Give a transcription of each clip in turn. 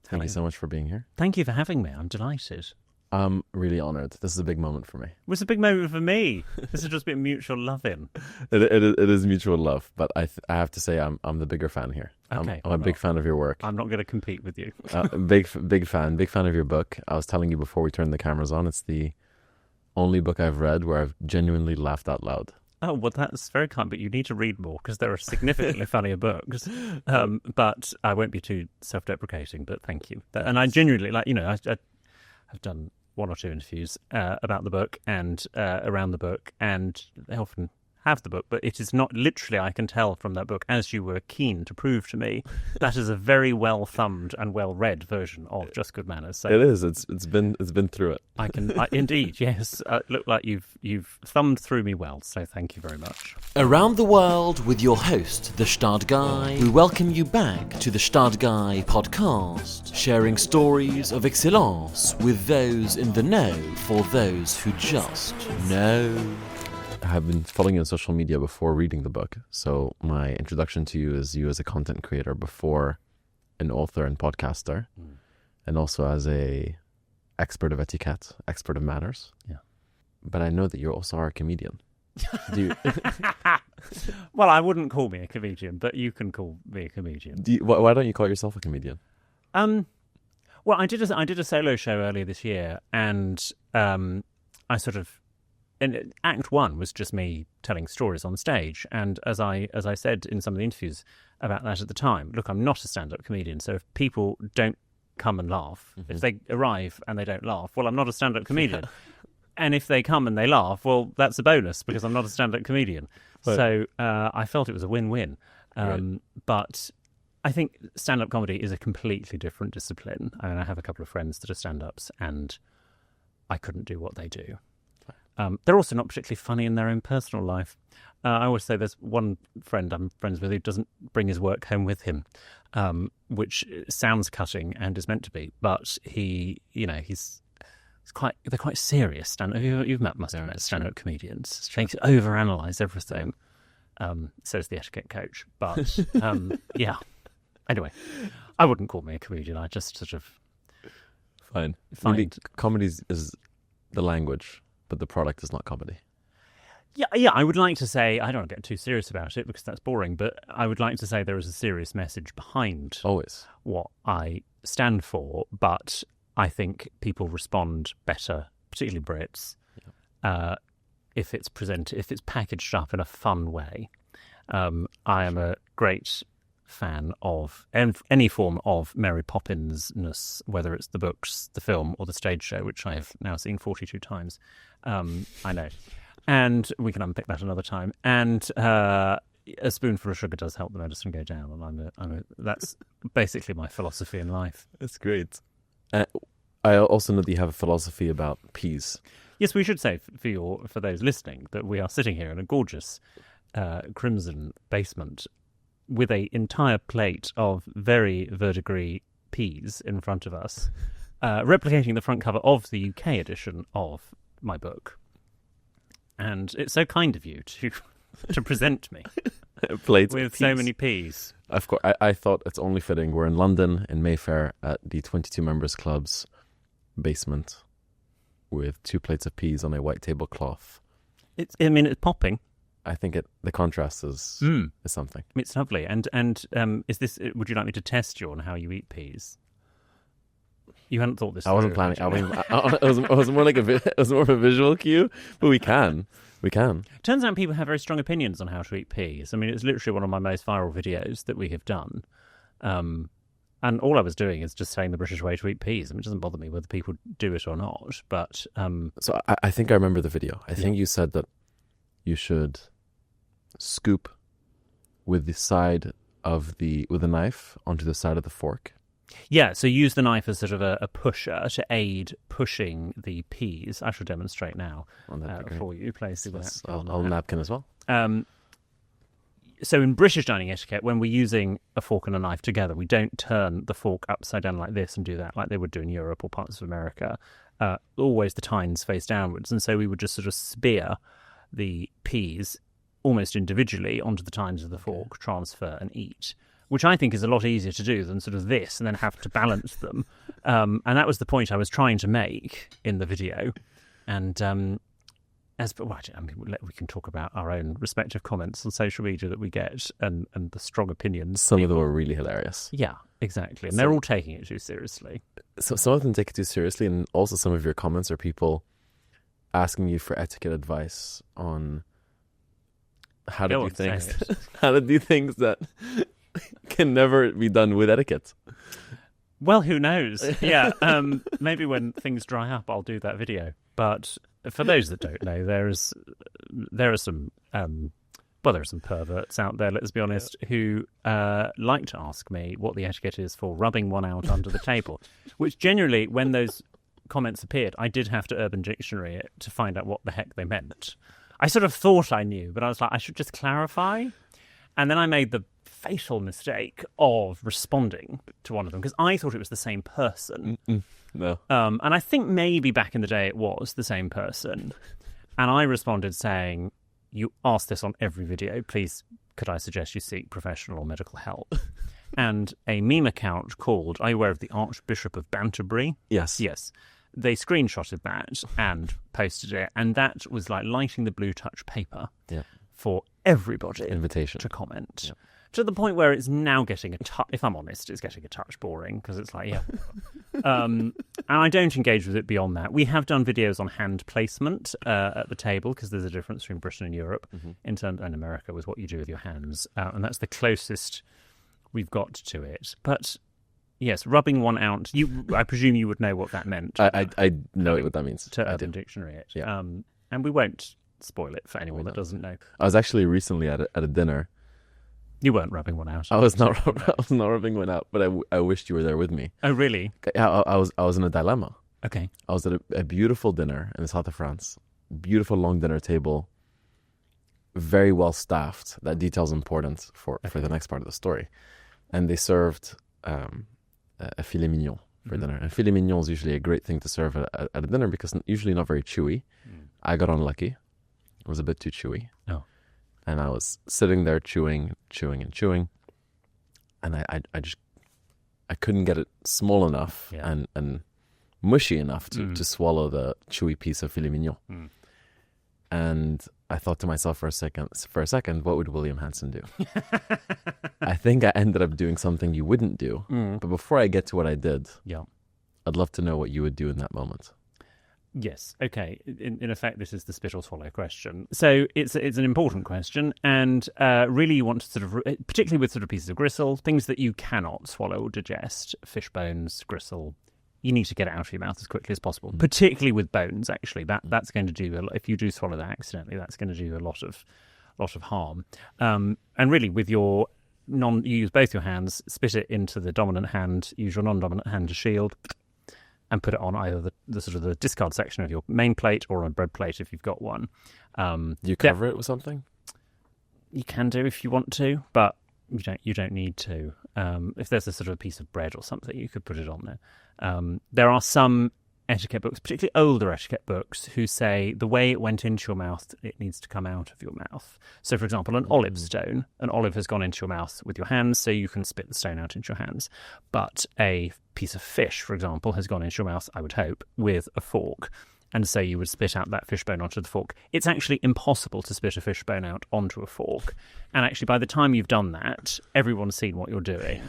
Thank you so much for being here. Thank you for having me. I'm delighted. I'm really honoured. This is a big moment for me. It was a big moment for me. This has just been mutual loving. It is mutual love, but I have to say I'm the bigger fan here. Okay, I'm a big fan of your work. I'm not going to compete with you. Big fan of your book. I was telling you before we turned the cameras on, it's the only book I've read where I've genuinely laughed out loud. Oh, well, that's very kind, but you need to read more because there are significantly funnier books. But I won't be too self-deprecating, but thank you. And I genuinely, I've done one or two interviews about the book and around the book, and they often have the book, but it is not literally, I can tell from that book, as you were keen to prove to me, that is a very well thumbed and well read version of Just Good Manners. So it is. It's been through it. Indeed, yes. Look like you've thumbed through me well. So thank you very much. Around the World with your host, the Gstaad Guy. We welcome you back to the Gstaad Guy podcast, sharing stories of excellence with those in the know for those who just know. I have been following you on social media before reading the book, so my introduction to you is you as a content creator before an author and podcaster, and also as a expert of etiquette, expert of manners. Yeah. But I know that you also are a comedian. Do you... Well, I wouldn't call me a comedian, but you can call me a comedian. Why don't you call yourself a comedian? Well, I did a solo show earlier this year, and I sort of. And Act 1 was just me telling stories on stage, and as I said in some of the interviews about that at the time, look, I'm not a stand-up comedian, so if people don't come and laugh, if they arrive and they don't laugh, well, I'm not a stand-up comedian. And if they come and they laugh, well, that's a bonus because I'm not a stand-up comedian. Right. So I felt it was a win-win. Right. But I think stand-up comedy is a completely different discipline. I mean, I have a couple of friends that are stand-ups, and I couldn't do what they do. They're also not particularly funny in their own personal life. I always say there's one friend I'm friends with who doesn't bring his work home with him, which sounds cutting and is meant to be, but they're quite serious. You've must have met stand-up comedians. They overanalyze everything. Says the etiquette coach. But yeah. Anyway, I wouldn't call me a comedian. I just sort of Fine. Maybe comedy is the language, but the product is not comedy. Yeah. I would like to say, I don't want to get too serious about it because that's boring, but I would like to say there is a serious message behind always what I stand for, but I think people respond better, particularly Brits, if it's packaged up in a fun way. I am a great fan of any form of Mary Poppins-ness, whether it's the books, the film, or the stage show, which I have now seen 42 times. I know. And we can unpick that another time. And a spoonful of sugar does help the medicine go down. And that's basically my philosophy in life. That's great. I also know that you have a philosophy about peas. Yes, we should say for those listening that we are sitting here in a gorgeous crimson basement with an entire plate of very verdigris peas in front of us, replicating the front cover of the UK edition of my book. And it's so kind of you to present me Plates with so many peas. Of course, I thought it's only fitting. We're in London, in Mayfair, at the 22 Members Club's basement with 2 plates of peas on a white tablecloth. It's popping. I think the contrast is something. It's lovely. And is this? Would you like me to test you on how you eat peas? You hadn't thought this. I wasn't planning. It was more like it was more of a visual cue, but we can. Turns out people have very strong opinions on how to eat peas. I mean, it's literally one of my most viral videos that we have done. And all I was doing is just saying the British way to eat peas. I mean, it doesn't bother me whether people do it or not. But so I think I remember the video. I think you said that you should scoop with a knife onto the side of the fork. Yeah, so use the knife as sort of a pusher to aid pushing the peas. I shall demonstrate now for you. Please, I'll napkin as well. So in British dining etiquette, when we're using a fork and a knife together, we don't turn the fork upside down like this and do that like they would do in Europe or parts of America. Always the tines face downwards, and so we would just sort of spear the peas almost individually onto the tines of the fork, transfer and eat. which I think is a lot easier to do than sort of this and then have to balance them. And that was the point I was trying to make in the video. And we can talk about our own respective comments on social media that we get and the strong opinions. Some of them were really hilarious. Yeah, exactly. And they're all taking it too seriously. So some of them take it too seriously, and also some of your comments are people asking you for etiquette advice on how to do things. How to do things that can never be done with etiquette. Well, who knows? Yeah, maybe when things dry up, I'll do that video. But for those that don't know, there are some perverts out there, let's be honest, who like to ask me what the etiquette is for rubbing one out under the table, which generally, when those comments appeared, I did have to Urban Dictionary it to find out what the heck they meant. I sort of thought I knew, but I was like, I should just clarify. And then I made the fatal mistake of responding to one of them because I thought it was the same person. No. And I think maybe back in the day it was the same person. And I responded saying, you ask this on every video, please could I suggest you seek professional or medical help? And a meme account called, are you aware of the Archbishop of Banterbury? Yes. Yes. They screenshotted that and posted it, and that was like lighting the blue touch paper for everybody Invitation to comment. Yeah. To the point where it's now getting if I'm honest, it's getting a touch boring because it's like, and I don't engage with it beyond that. We have done videos on hand placement at the table because there's a difference between Britain and Europe in terms, and America with what you do with your hands, and that's the closest we've got to it. But yes, rubbing one out. I presume you would know what that meant. I know what that means. To Urban Dictionary it. Yeah. And we won't spoil it for anyone that doesn't know. I was actually recently at a dinner. You weren't rubbing one out. I was not rubbing one out, but I wished you were there with me. Oh, really? Yeah, I was in a dilemma. Okay. I was at a beautiful dinner in the south of France. Beautiful long dinner table. Very well staffed. That detail's important for the next part of the story. And they served a filet mignon for dinner. And filet mignon is usually a great thing to serve at a dinner because it's usually not very chewy. I got unlucky. It was a bit too chewy. Oh. And I was sitting there chewing. And I couldn't get it small enough and mushy enough to swallow the chewy piece of filet mignon. And I thought to myself for a second, what would William Hanson do? I think I ended up doing something you wouldn't do. But before I get to what I did, I'd love to know what you would do in that moment. Yes. Okay. In effect, this is the spit or swallow question. So it's an important question, and really you want to sort of, particularly with sort of pieces of gristle, things that you cannot swallow or digest, fish bones, gristle, you need to get it out of your mouth as quickly as possible. Particularly with bones, actually, that's going to do if you do swallow that accidentally, that's going to do a lot of harm. And really, with you use both your hands, spit it into the dominant hand, use your non-dominant hand to shield, and put it on either the sort of the discard section of your main plate or on a bread plate if you've got one. You cover it with something? You can do if you want to, but you don't need to. If there's a sort of a piece of bread or something, you could put it on there. There are some etiquette books, particularly older etiquette books, who say the way it went into your mouth, it needs to come out of your mouth. So, for example, an olive stone. An olive has gone into your mouth with your hands, so you can spit the stone out into your hands. But a piece of fish, for example, has gone into your mouth, I would hope, with a fork. And so you would spit out that fish bone onto the fork. It's actually impossible to spit a fish bone out onto a fork. And actually, by the time you've done that, everyone's seen what you're doing.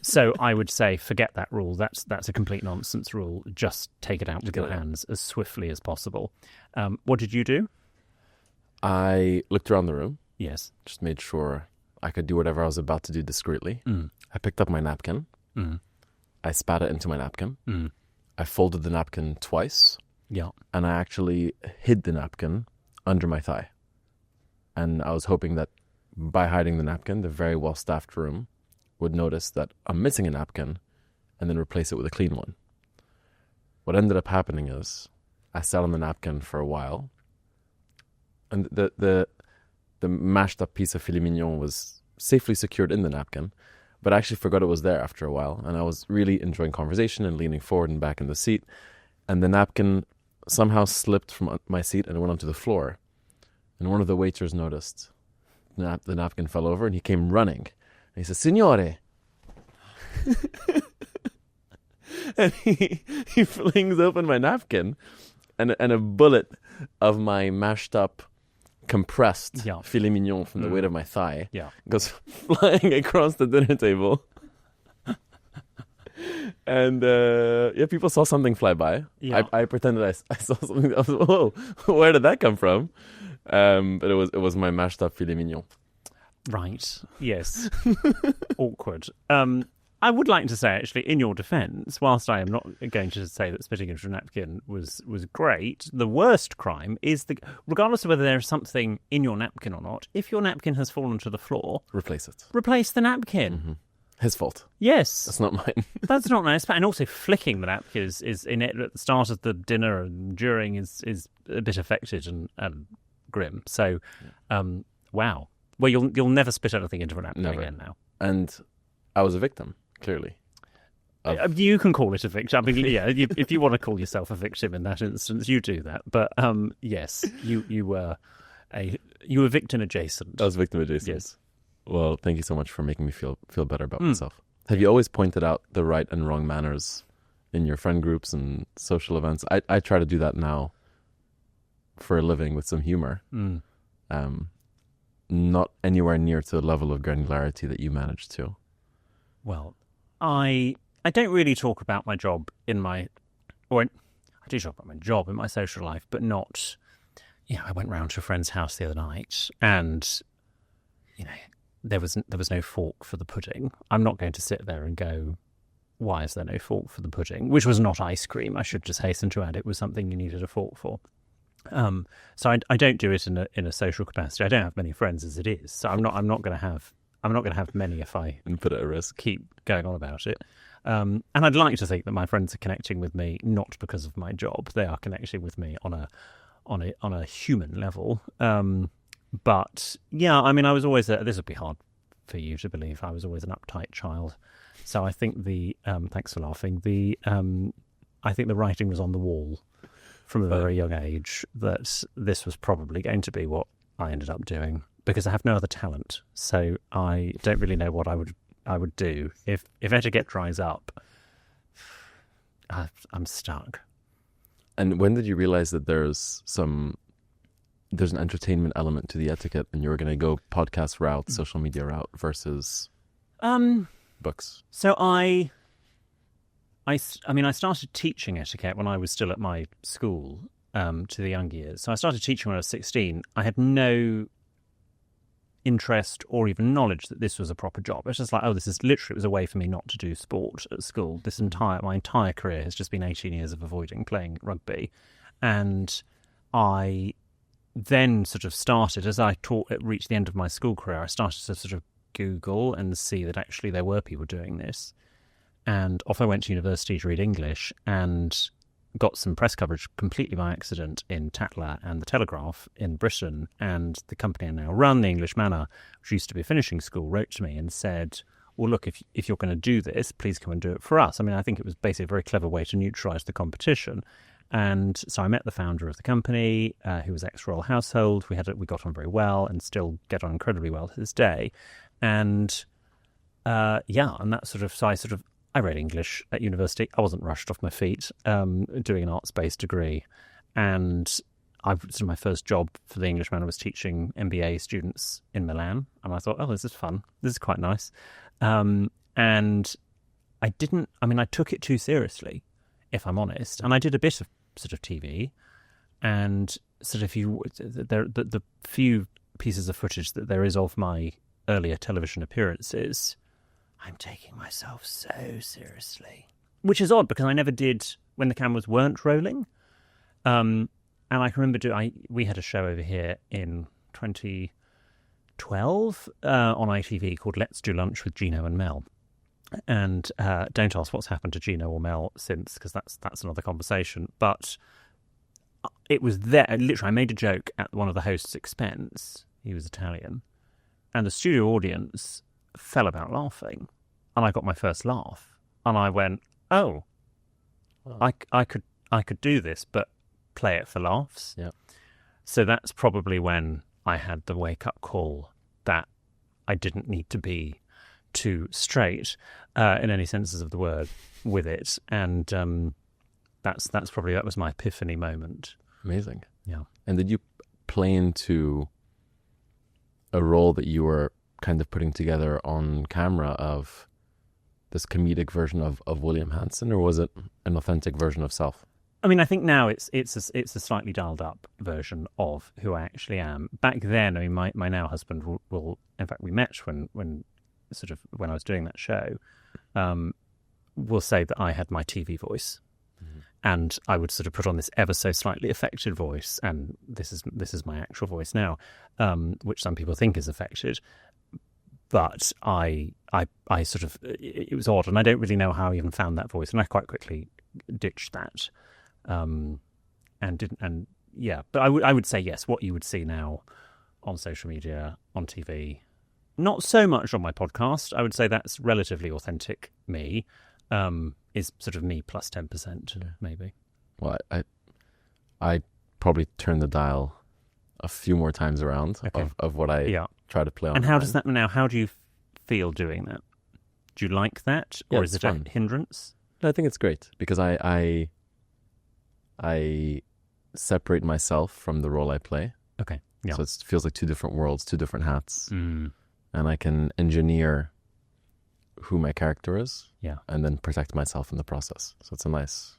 So I would say, forget that rule. That's a complete nonsense rule. Just take it out with your hands as swiftly as possible. What did you do? I looked around the room. Yes. Just made sure I could do whatever I was about to do discreetly. I picked up my napkin. I spat it into my napkin. I folded the napkin twice. Yeah. And I actually hid the napkin under my thigh. And I was hoping that by hiding the napkin, the very well-staffed room would notice that I'm missing a napkin and then replace it with a clean one. What ended up happening is I sat on the napkin for a while, and the mashed up piece of filet mignon was safely secured in the napkin, but I actually forgot it was there after a while, and I was really enjoying conversation and leaning forward and back in the seat, and the napkin somehow slipped from my seat and went onto the floor. And one of the waiters noticed the napkin fell over, and he came running he says, Signore. And he flings open my napkin, and a bullet of my mashed up, compressed filet mignon from the weight of my thigh goes flying across the dinner table. And people saw something fly by. I pretended I saw something. I was, whoa, where did that come from? But it was my mashed up filet mignon. Right. Yes. Awkward. I would like to say, actually, in your defence, whilst I am not going to say that spitting into a napkin was great, the worst crime is regardless of whether there is something in your napkin or not, if your napkin has fallen to the floor, replace it. Replace the napkin. Mm-hmm. His fault. Yes. That's not mine. That's not nice. And also flicking the napkin is in it at the start of the dinner and during is a bit affected and grim. So, wow. Well, you'll never spit anything into a napkin again now. And I was a victim. Clearly. You can call it a victim. I mean, if you want to call yourself a victim in that instance, you do that. But yes, you were victim adjacent. I was victim adjacent. Yes. Well, thank you so much for making me feel better about myself. Have you always pointed out the right and wrong manners in your friend groups and social events? I try to do that now for a living with some humor. Not anywhere near to the level of granularity that you managed to. Well, I don't really talk about my job I do talk about my job in my social life, but not, I went round to a friend's house the other night and, there was no fork for the pudding. I'm not going to sit there and go, why is there no fork for the pudding? Which was not ice cream. I should just hasten to add it was something you needed a fork for. So I don't do it in a social capacity. I don't have many friends as it is, so I'm not going to have many if I put it at risk. Keep going on about it. And I'd like to think that my friends are connecting with me not because of my job. They are connecting with me on a human level. But yeah, I mean, I was always this would be hard for you to believe. I was always an uptight child. So I think thanks for laughing. I think the writing was on the wall from a very young age that this was probably going to be what I ended up doing, because I have no other talent. So I don't really know what I would do if Etiquette dries up. I'm stuck. And when did you realize that there's an entertainment element to the Etiquette, and you were going to go podcast route, social media route versus books? So I started teaching Etiquette when I was still at my school to the young years. So I started teaching when I was 16. I had no interest or even knowledge that this was a proper job. It's just like, this is literally, it was a way for me not to do sport at school. My entire career has just been 18 years of avoiding playing rugby. And I then sort of started, as I reached the end of my school career, I started to sort of Google and see that actually there were people doing this. And off I went to university to read English and got some press coverage completely by accident in Tatler and the Telegraph in Britain. And the company I now run, the English Manor, which used to be a finishing school, wrote to me and said, well, look, if you're going to do this, please come and do it for us. I mean, I think it was basically a very clever way to neutralise the competition. And so I met the founder of the company, who was ex-Royal Household. We got on very well and still get on incredibly well to this day. And and that I read English at university. I wasn't rushed off my feet doing an arts-based degree. And my first job for the English Manor was teaching MBA students in Milan. And I thought, this is fun. This is quite nice. And I took it too seriously, if I'm honest. And I did a bit of sort of TV. And sort of the few pieces of footage that there is of my earlier television appearances, I'm taking myself so seriously. Which is odd, because I never did when the cameras weren't rolling. And I can remember we had a show over here in 2012 on ITV called Let's Do Lunch with Gino and Mel. And don't ask what's happened to Gino or Mel since, because that's another conversation. But it was there. Literally, I made a joke at one of the hosts' expense. He was Italian. And the studio audience fell about laughing, and I got my first laugh, and I went, wow. I could do this, but play it for laughs. Yeah. So that's probably when I had the wake up call that I didn't need to be too straight in any senses of the word with it, and that was my epiphany moment. Amazing. Yeah. And did you play into a role that you were kind of putting together on camera of this comedic version of William Hanson, or was it an authentic version of self? I mean, I think now it's a slightly dialed up version of who I actually am. Back then, I mean, my now husband will in fact, we met when I was doing that show, will say that I had my TV voice. And I would sort of put on this ever so slightly affected voice, and this is my actual voice now, which some people think is affected. But I sort of, it was odd, and I don't really know how I even found that voice, and I quite quickly ditched that, and didn't. And yeah, but I would say yes. What you would see now on social media, on TV, not so much on my podcast. I would say that's relatively authentic me. Is sort of me plus 10%, maybe. Well, I probably turn the dial a few more times around of what I try to play on. And how does that now? How do you feel doing that? Do you like that, or is it fun. A hindrance? No, I think it's great because I separate myself from the role I play. Okay, yeah. So it feels like two different worlds, two different hats, and I can engineer who my character is, and then protect myself in the process. So it's a nice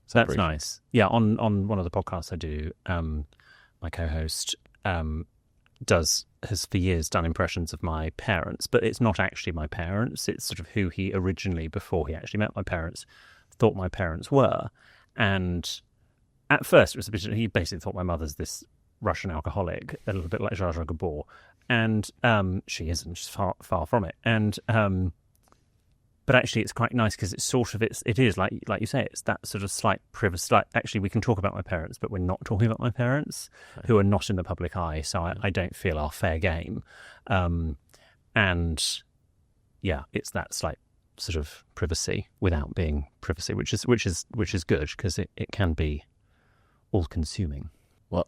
separation. That's nice. Yeah, on one of the podcasts I do, my co-host has for years done impressions of my parents, but it's not actually my parents. It's sort of who he originally, before he actually met my parents, thought my parents were. And at first, it was a bit. He basically thought my mother's this Russian alcoholic, a little bit like Zsa Zsa Gabor, and she isn't. She's far from it. And but actually, it's quite nice because it's sort of it is like you say, it's that sort of slight privacy. Like, actually, we can talk about my parents, but we're not talking about my parents, who are not in the public eye. So I don't feel our fair game, and yeah, it's that slight sort of privacy without being privacy, which is good because it can be all-consuming. Well,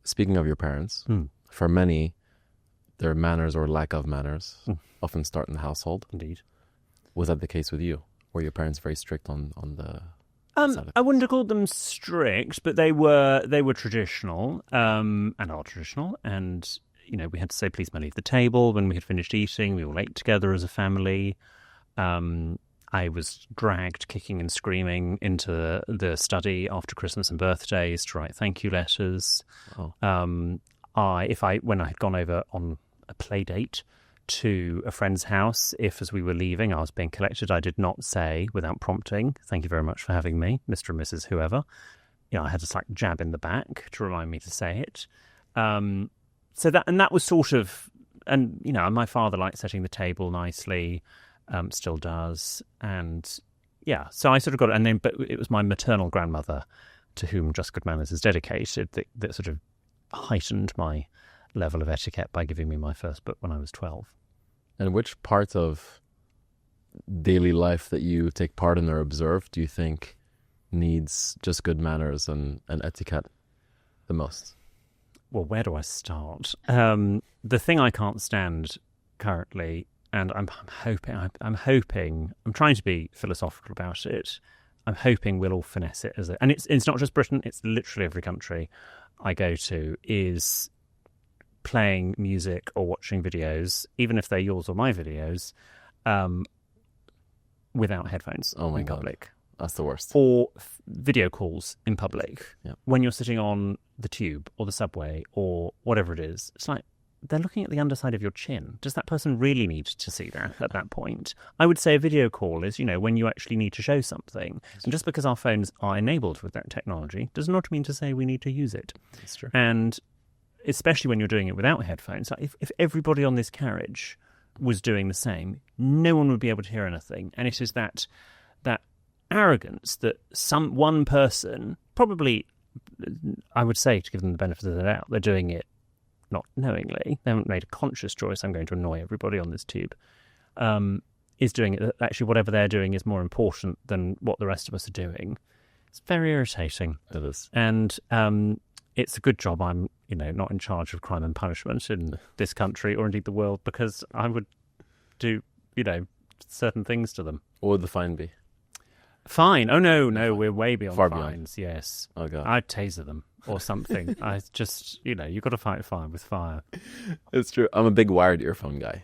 speaking of your parents, for many, their manners or lack of manners often start in the household. Indeed. Was that the case with you? Were your parents very strict on the I wouldn't have called them strict, but they were traditional, and are traditional. And, you know, we had to say, please may leave the table when we had finished eating. We all ate together as a family. I was dragged kicking and screaming into the study after Christmas and birthdays to write thank you letters. Oh. When I had gone over on a play date to a friend's house, if as we were leaving I was being collected, I did not say without prompting, thank you very much for having me, Mr. and Mrs. whoever. You know, I had a slight jab in the back to remind me to say it. So that was sort of, and you know, my father liked setting the table nicely, still does, and yeah, so I sort of got it. And then, but it was my maternal grandmother, to whom Just Good Manners is dedicated, that sort of heightened my level of etiquette by giving me my first book when I was 12. And which part of daily life that you take part in or observe do you think needs just good manners and etiquette the most? Well, where do I start? The thing I can't stand currently, and I'm trying to be philosophical about it. I'm hoping we'll all finesse it and it's not just Britain, it's literally every country I go to, is playing music or watching videos, even if they're yours or my videos, without headphones in public. That's the worst. Or video calls in public. Yeah. When you're sitting on the tube or the subway or whatever it is. It's like, they're looking at the underside of your chin. Does that person really need to see that at that point? I would say a video call is, you know, when you actually need to show something. And just because our phones are enabled with that technology does not mean to say we need to use it. That's true. And especially when you're doing it without headphones, like if everybody on this carriage was doing the same, no one would be able to hear anything. And it is that arrogance that one person, probably, I would say, to give them the benefit of the doubt, they're doing it not knowingly, they haven't made a conscious choice, I'm going to annoy everybody on this tube, is doing it. Actually, whatever they're doing is more important than what the rest of us are doing. It's very irritating. It is. And it's a good job I'm, you know, not in charge of crime and punishment in this country or indeed the world, because I would do certain things to them. What would the fine be? Fine. Oh, no, we're way beyond Far fines, beyond. yes. Oh, God. I'd taser them or something. I just, you've got to fight fire with fire. It's true. I'm a big wired earphone guy.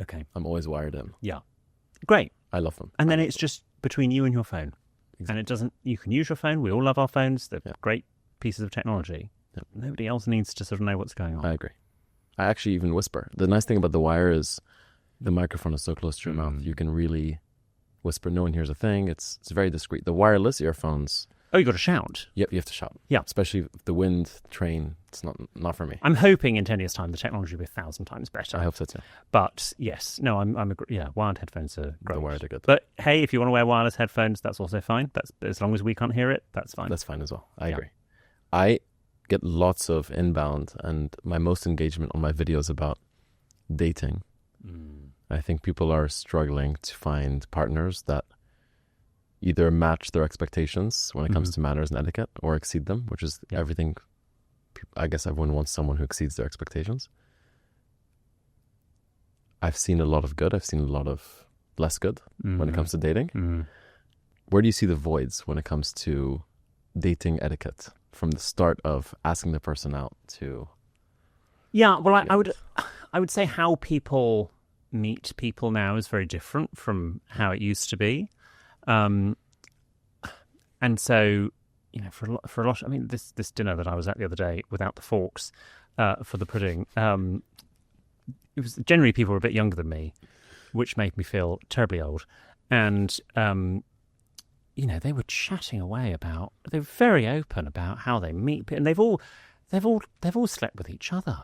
Okay. I'm always wired in. Yeah. Great. I love them. And then it's just between you and your phone. And you can use your phone. We all love our phones. They're great pieces of technology. Yeah. Nobody else needs to sort of know what's going on. I agree. I actually even whisper. The nice thing about the wire is the microphone is so close to your mouth. You can really whisper. No one hears a thing. It's very discreet. The wireless earphones. Oh, you got to shout. Yep, you have to shout. Yeah. Especially if the wind, train, it's not for me. I'm hoping in 10 years' time the technology will be 1,000 times better. I hope so too. But yes, no, wired headphones are great. The wired are good. But hey, if you want to wear wireless headphones, that's also fine. That's as long as we can't hear it, that's fine. That's fine as well. I agree. I get lots of inbound, and my most engagement on my videos about dating. I think people are struggling to find partners that either match their expectations when it comes to manners and etiquette or exceed them, which is everything. I guess everyone wants someone who exceeds their expectations. I've seen a lot of good. I've seen a lot of less good when it comes to dating. Where do you see the voids when it comes to dating etiquette from the start of asking the person out to? Yeah, well, I would say how people meet people now is very different from how it used to be. And so, for a lot, I mean, this dinner that I was at the other day without the forks for the pudding, it was generally people were a bit younger than me, which made me feel terribly old. And, they were chatting away they were very open about how they meet, and they've all slept with each other.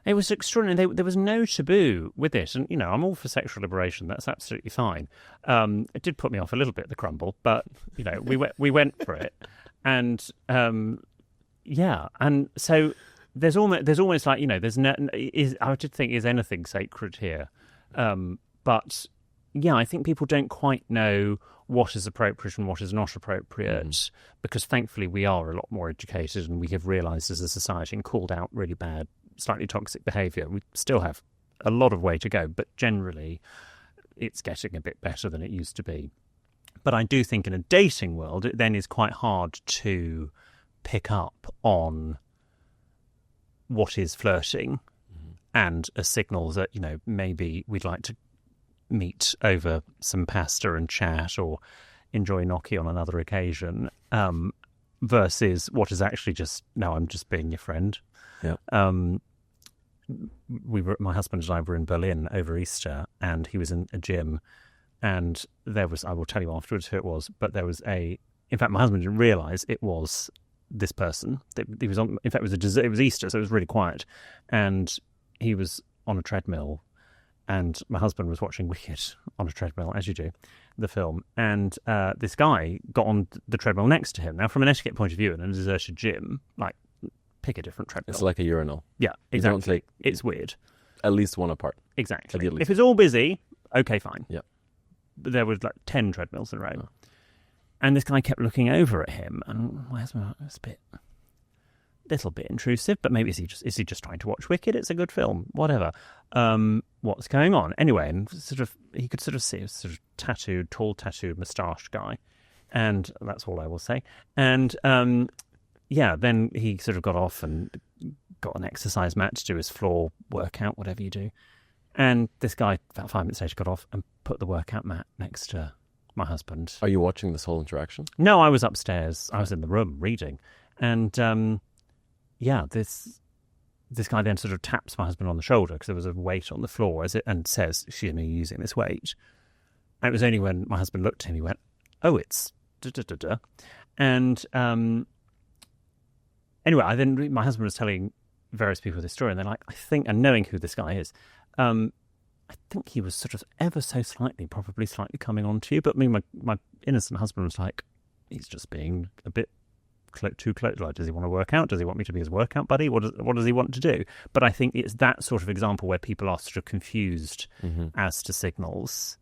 It was extraordinary. There was no taboo with it. And, I'm all for sexual liberation. That's absolutely fine. It did put me off a little bit, the crumble, but, we went for it. And, and so there's almost like, there's no, I did think, is anything sacred here? But, I think people don't quite know what is appropriate and what is not appropriate, because thankfully we are a lot more educated and we have realised as a society and called out really bad, slightly toxic behaviour. We still have a lot of way to go, but generally it's getting a bit better than it used to be. But I do think in a dating world, it then is quite hard to pick up on what is flirting and a signal that, maybe we'd like to meet over some pasta and chat or enjoy gnocchi on another occasion, versus what is actually just, no, I'm just being your friend. Yeah. My husband and I were in Berlin over Easter, and he was in a gym, and there was, I will tell you afterwards who it was, but there was in fact, my husband didn't realise it was this person. He was on, in fact, it was Easter, so it was really quiet, and he was on a treadmill, and my husband was watching Wicked on a treadmill, as you do, the film, and this guy got on the treadmill next to him. Now, from an etiquette point of view, in a deserted gym, like, pick a different treadmill. It's like a urinal. Yeah, exactly. You don't take it's weird. At least one apart. Exactly. Ideally. If it's all busy, okay, fine. Yeah. But there was like 10 treadmills in a row. Oh. And this guy kept looking over at him, and my husband was a little bit intrusive, but maybe is he just trying to watch Wicked? It's a good film, whatever. What's going on? Anyway, and he could sort of see a sort of tall tattooed moustached guy, and that's all I will say. And then he sort of got off and got an exercise mat to do his floor workout, whatever you do. And this guy, about 5 minutes later, got off and put the workout mat next to my husband. Are you watching this whole interaction? No, I was upstairs. I was in the room reading. And, this guy then sort of taps my husband on the shoulder because there was a weight on the floor and says, "Excuse me, you're using this weight." And it was only when my husband looked at him, he went, "Oh, it's da-da-da-da." And anyway, my husband was telling various people this story, and they're like, I think, and knowing who this guy is, I think he was sort of ever so slightly, probably slightly coming on to you. But I mean, my innocent husband was like, he's just being a bit too close. Like, does he want to work out? Does he want me to be his workout buddy? What does he want to do? But I think it's that sort of example where people are sort of confused as to signals,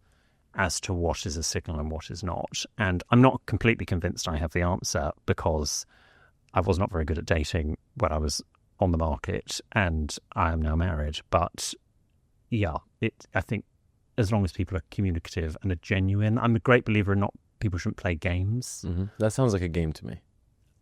as to what is a signal and what is not. And I'm not completely convinced I have the answer, because I was not very good at dating when I was on the market, and I am now married. But yeah, I think as long as people are communicative and are genuine. I'm a great believer in people shouldn't play games. Mm-hmm. That sounds like a game to me.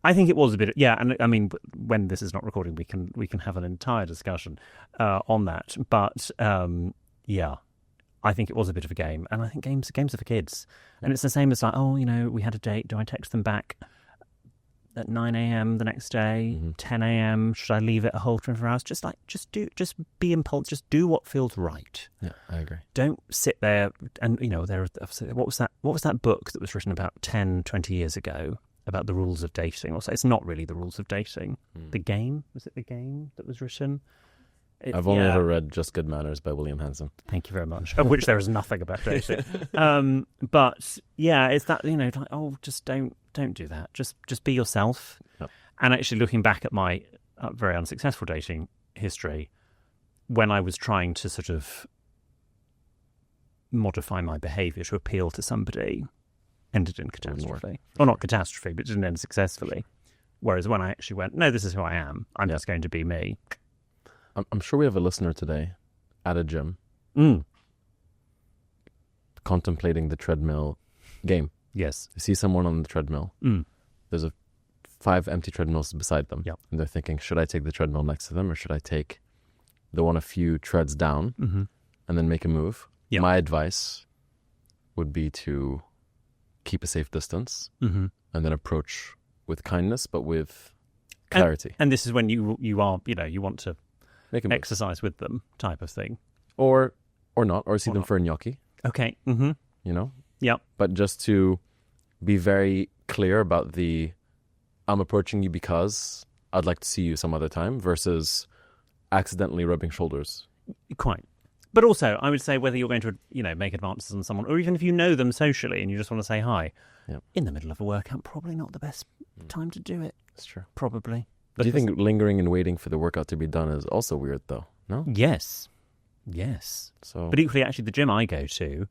I think it was a bit, and I mean, when this is not recording, we can have an entire discussion on that. But I think it was a bit of a game, and I think games are for kids. And it's the same as like, we had a date. Do I text them back at 9 a.m. the next day, 10 a.m.? Should I leave it a whole 24 hours? Just be impulsive. Just do what feels right. Yeah, I agree. Don't sit there and, what was that book that was written about 10, 20 years ago about the rules of dating? Also, it's not really the rules of dating. The Game? Was it The Game that was written? I've only ever read Just Good Manners by William Hanson. Thank you very much. Of which there is nothing about dating. But yeah, it's that, just don't do that. Just be yourself. Yep. And actually looking back at my very unsuccessful dating history, when I was trying to sort of modify my behaviour to appeal to somebody, ended in catastrophe. Well, not catastrophe, but didn't end successfully. Whereas when I actually went, no, this is who I am. I'm just going to be me. I'm sure we have a listener today at a gym contemplating the treadmill game. Yes. You see someone on the treadmill. There's 5 empty treadmills beside them. Yep. And they're thinking, should I take the treadmill next to them or should I take the one a few treads down and then make a move? Yep. My advice would be to keep a safe distance and then approach with kindness but with clarity. And this is when you want to make a exercise with them type of thing. Or not, or see them for a gnocchi. Okay. Yeah. But just to be very clear about I'm approaching you because I'd like to see you some other time versus accidentally rubbing shoulders. Quite. But also, I would say whether you're going to, make advances on someone, or even if you know them socially and you just want to say hi, in the middle of a workout, probably not the best time to do it. That's true. Probably. Do you think lingering and waiting for the workout to be done is also weird, though? No? Yes. So, but equally, actually, the gym I go to,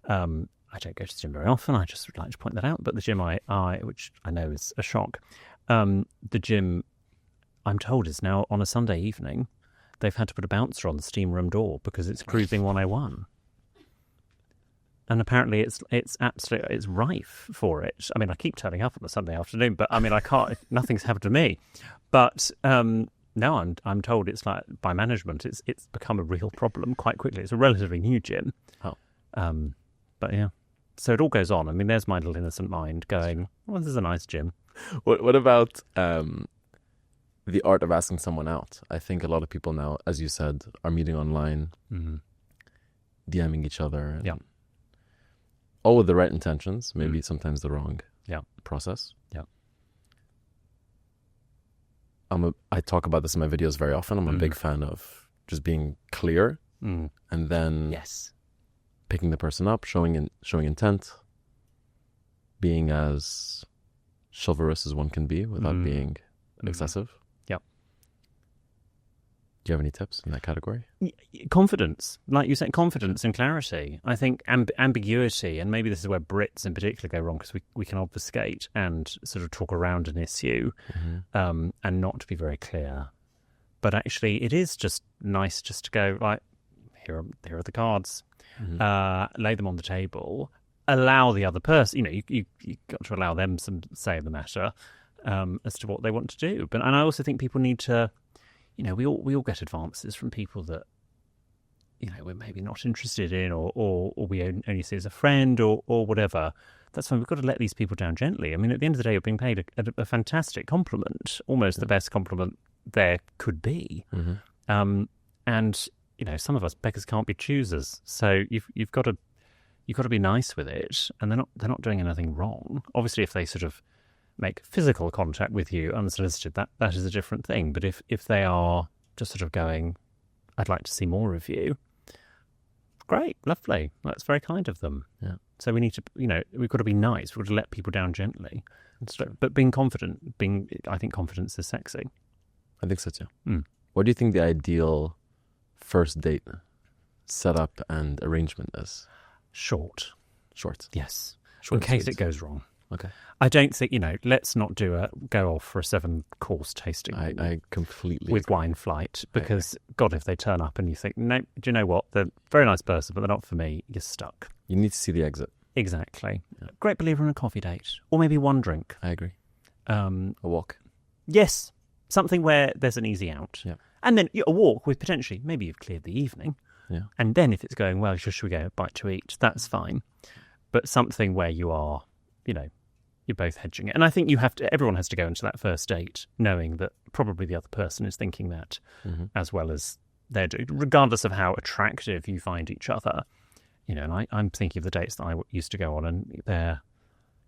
I don't go to the gym very often. I just would like to point that out. But the gym which I know is a shock, the gym, I'm told, is now on a Sunday evening. They've had to put a bouncer on the steam room door because it's cruising 101. And apparently it's rife for it. I mean, I keep turning up on a Sunday afternoon, but I mean, I can't, nothing's happened to me. But no, I'm told it's like by management, it's become a real problem quite quickly. It's a relatively new gym. Oh. But yeah. So it all goes on. I mean, there's my little innocent mind going, well, this is a nice gym. What about the art of asking someone out? I think a lot of people now, as you said, are meeting online, DMing each other. Yeah. All with the right intentions, maybe sometimes the wrong process. Yeah. I talk about this in my videos very often. I'm a big fan of just being clear and then picking the person up, showing intent, being as chivalrous as one can be without being excessive. Do you have any tips in that category? Confidence, like you said, confidence and clarity. I think ambiguity, and maybe this is where Brits in particular go wrong, because we can obfuscate and sort of talk around an issue and not be very clear. But actually, it is just nice just to go, right, here are the cards, lay them on the table, allow the other person, you got to allow them some say in the matter as to what they want to do. And I also think people need to, we all get advances from people that, we're maybe not interested in or we only see as a friend or whatever. That's fine. We've got to let these people down gently. I mean, at the end of the day, you're being paid a fantastic compliment, almost the best compliment there could be. And, some of us beggars can't be choosers. So you've got to be nice with it, and they're not doing anything wrong. Obviously, if they sort of make physical contact with you unsolicited, that is a different thing. But if they are just sort of going, I'd like to see more of you, great, lovely, that's very kind of them. Yeah. So we need to, we've got to be nice. We've got to let people down gently. But being confident, I think confidence is sexy. I think so too. What do you think the ideal first date setup and arrangement is? Short. Short. Yes. Short in case sweet. It goes wrong. Okay. I don't think, let's not go off for a 7-course tasting I completely with agree. Wine Flight, because, God, if they turn up and you think, no, do you know what? They're a very nice person, but they're not for me, you're stuck. You need to see the exit. Exactly. Yeah. Great believer in a coffee date, or maybe one drink. I agree. A walk. Yes, something where there's an easy out. Yeah. And then a walk with potentially, maybe you've cleared the evening. Yeah. And then if it's going, well, should we go a bite to eat? That's fine. But something where you are, you're both hedging it. And I think everyone has to go into that first date knowing that probably the other person is thinking that as well as they're doing, regardless of how attractive you find each other. And I'm thinking of the dates that I used to go on, and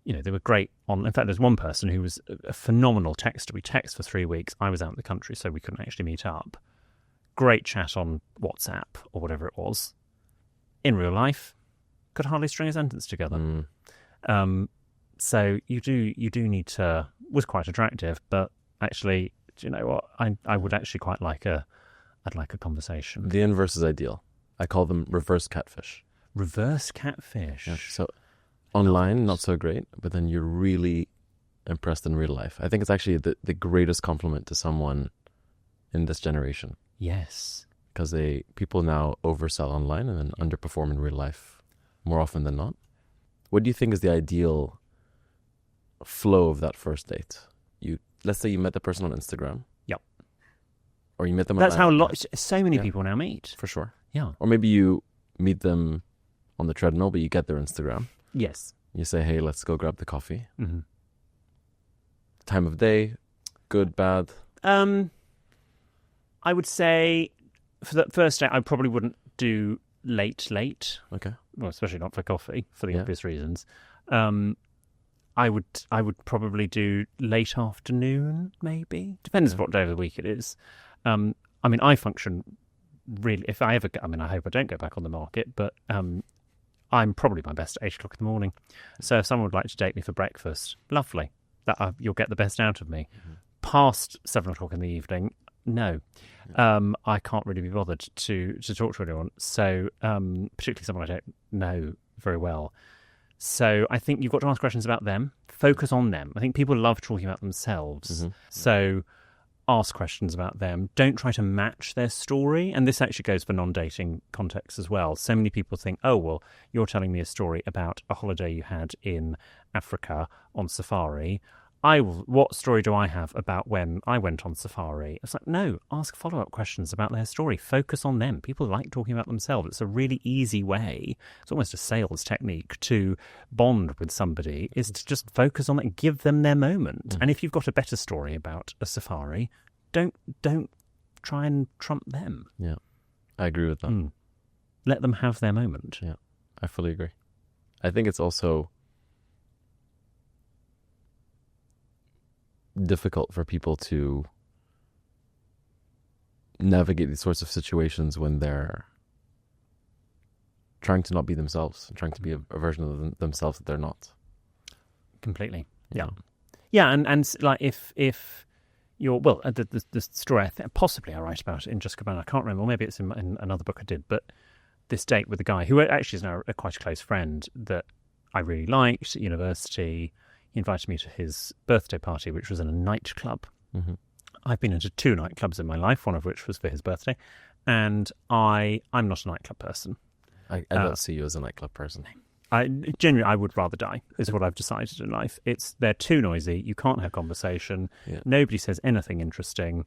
they were great on. In fact, there's one person who was a phenomenal texter. We texted for 3 weeks. I was out in the country, so we couldn't actually meet up. Great chat on WhatsApp or whatever it was. In real life, could hardly string a sentence together. So you do need to. Was quite attractive, but actually, do you know what? I would actually quite like I'd like a conversation. The inverse is ideal. I call them reverse catfish. Reverse catfish. Yeah, so online, not so great, but then you're really impressed in real life. I think it's actually the greatest compliment to someone in this generation. Yes. Because people now oversell online and then underperform in real life more often than not. What do you think is the ideal flow of that first date? Let's say you met the person on Instagram. Yep. Or you met them That's online. how so many people now meet. For sure. Yeah. Or maybe you meet them on the treadmill, but you get their Instagram. Yes. You say, hey, let's go grab the coffee. Mm-hmm. Time of day, good, bad? I would say for the first date, I probably wouldn't do late. Okay. Well, especially not for coffee, for the obvious reasons. I would probably do late afternoon, maybe. Depends what day of the week it is. I function really, if I ever, I hope I don't go back on the market, but I'm probably my best at 8 o'clock in the morning. So if someone would like to date me for breakfast, lovely. You'll get the best out of me. Mm-hmm. Past 7 o'clock in the evening, no. I can't really be bothered to talk to anyone. So particularly someone I don't know very well. So I think you've got to ask questions about them. Focus on them. I think people love talking about themselves. Mm-hmm. So ask questions about them. Don't try to match their story. And this actually goes for non-dating contexts as well. So many people think, oh, well, you're telling me a story about a holiday you had in Africa on safari. What story do I have about when I went on safari? It's like, no, ask follow-up questions about their story. Focus on them. People like talking about themselves. It's a really easy way. It's almost a sales technique to bond with somebody, is to just focus on it, give them their moment. Mm. And if you've got a better story about a safari, don't try and trump them. Yeah, I agree with that. Mm. Let them have their moment. Yeah, I fully agree. I think it's also difficult for people to navigate these sorts of situations when they're trying to not be themselves, trying to be a version of themselves that they're not. Completely. Yeah. Yeah, and like if you're, well, the story, possibly I write about it in Just Cabana, I can't remember, or maybe it's in another book I did, but this date with a guy who actually is now quite a close friend that I really liked at university. He invited me to his birthday party, which was in a nightclub. Mm-hmm. I've been into 2 nightclubs in my life, one of which was for his birthday. And I'm not a nightclub person. I don't see you as a nightclub person. Genuinely, I would rather die, is what I've decided in life. They're too noisy. You can't have conversation. Yeah. Nobody says anything interesting.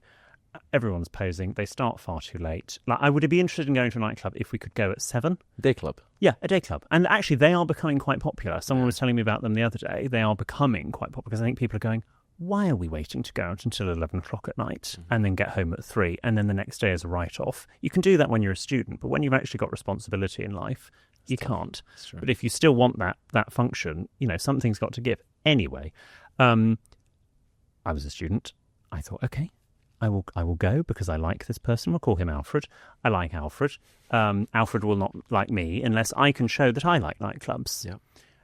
Everyone's posing. They start far too late. Like, I would be interested in going to a nightclub if we could go at 7. Day club. Yeah, a day club. And actually, they are becoming quite popular. Someone was telling me about them the other day. They are becoming quite popular because I think people are going, why are we waiting to go out until 11 o'clock at night and then get home at 3 and then the next day is a write-off? You can do that when you're a student, but when you've actually got responsibility in life, you can't. But if you still want that function, something's got to give. Anyway, I was a student. I thought, okay, I will go because I like this person. We'll call him Alfred. I like Alfred. Alfred will not like me unless I can show that I like nightclubs. Yeah.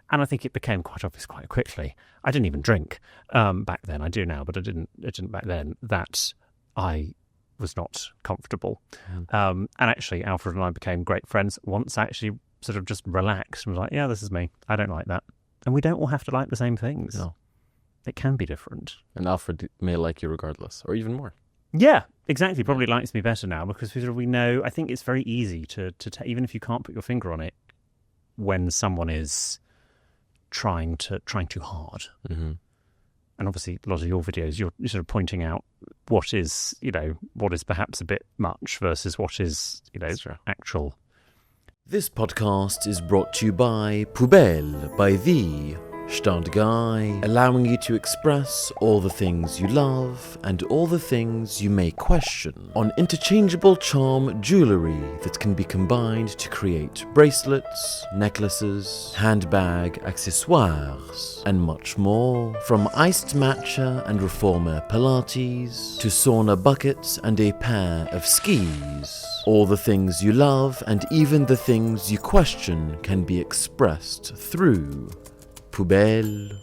And I think it became quite obvious quite quickly. I didn't even drink back then. I do now, but I didn't back then, that I was not comfortable. And actually, Alfred and I became great friends once I actually sort of just relaxed and was like, yeah, this is me. I don't like that. And we don't all have to like the same things. No. It can be different. And Alfred may like you regardless, or even more. Yeah, exactly. Probably likes me better now because we know. I think it's very easy to even if you can't put your finger on it, when someone is trying too hard. Mm-hmm. And obviously, a lot of your videos, you're sort of pointing out what is perhaps a bit much versus what is actual. This podcast is brought to you by Poubelle, by the Gstaad Guy, allowing you to express all the things you love and all the things you may question on interchangeable charm jewellery that can be combined to create bracelets, necklaces, handbag accessoires, and much more. From iced matcha and reformer Pilates to sauna buckets and a pair of skis. All the things you love and even the things you question can be expressed through Poubelle.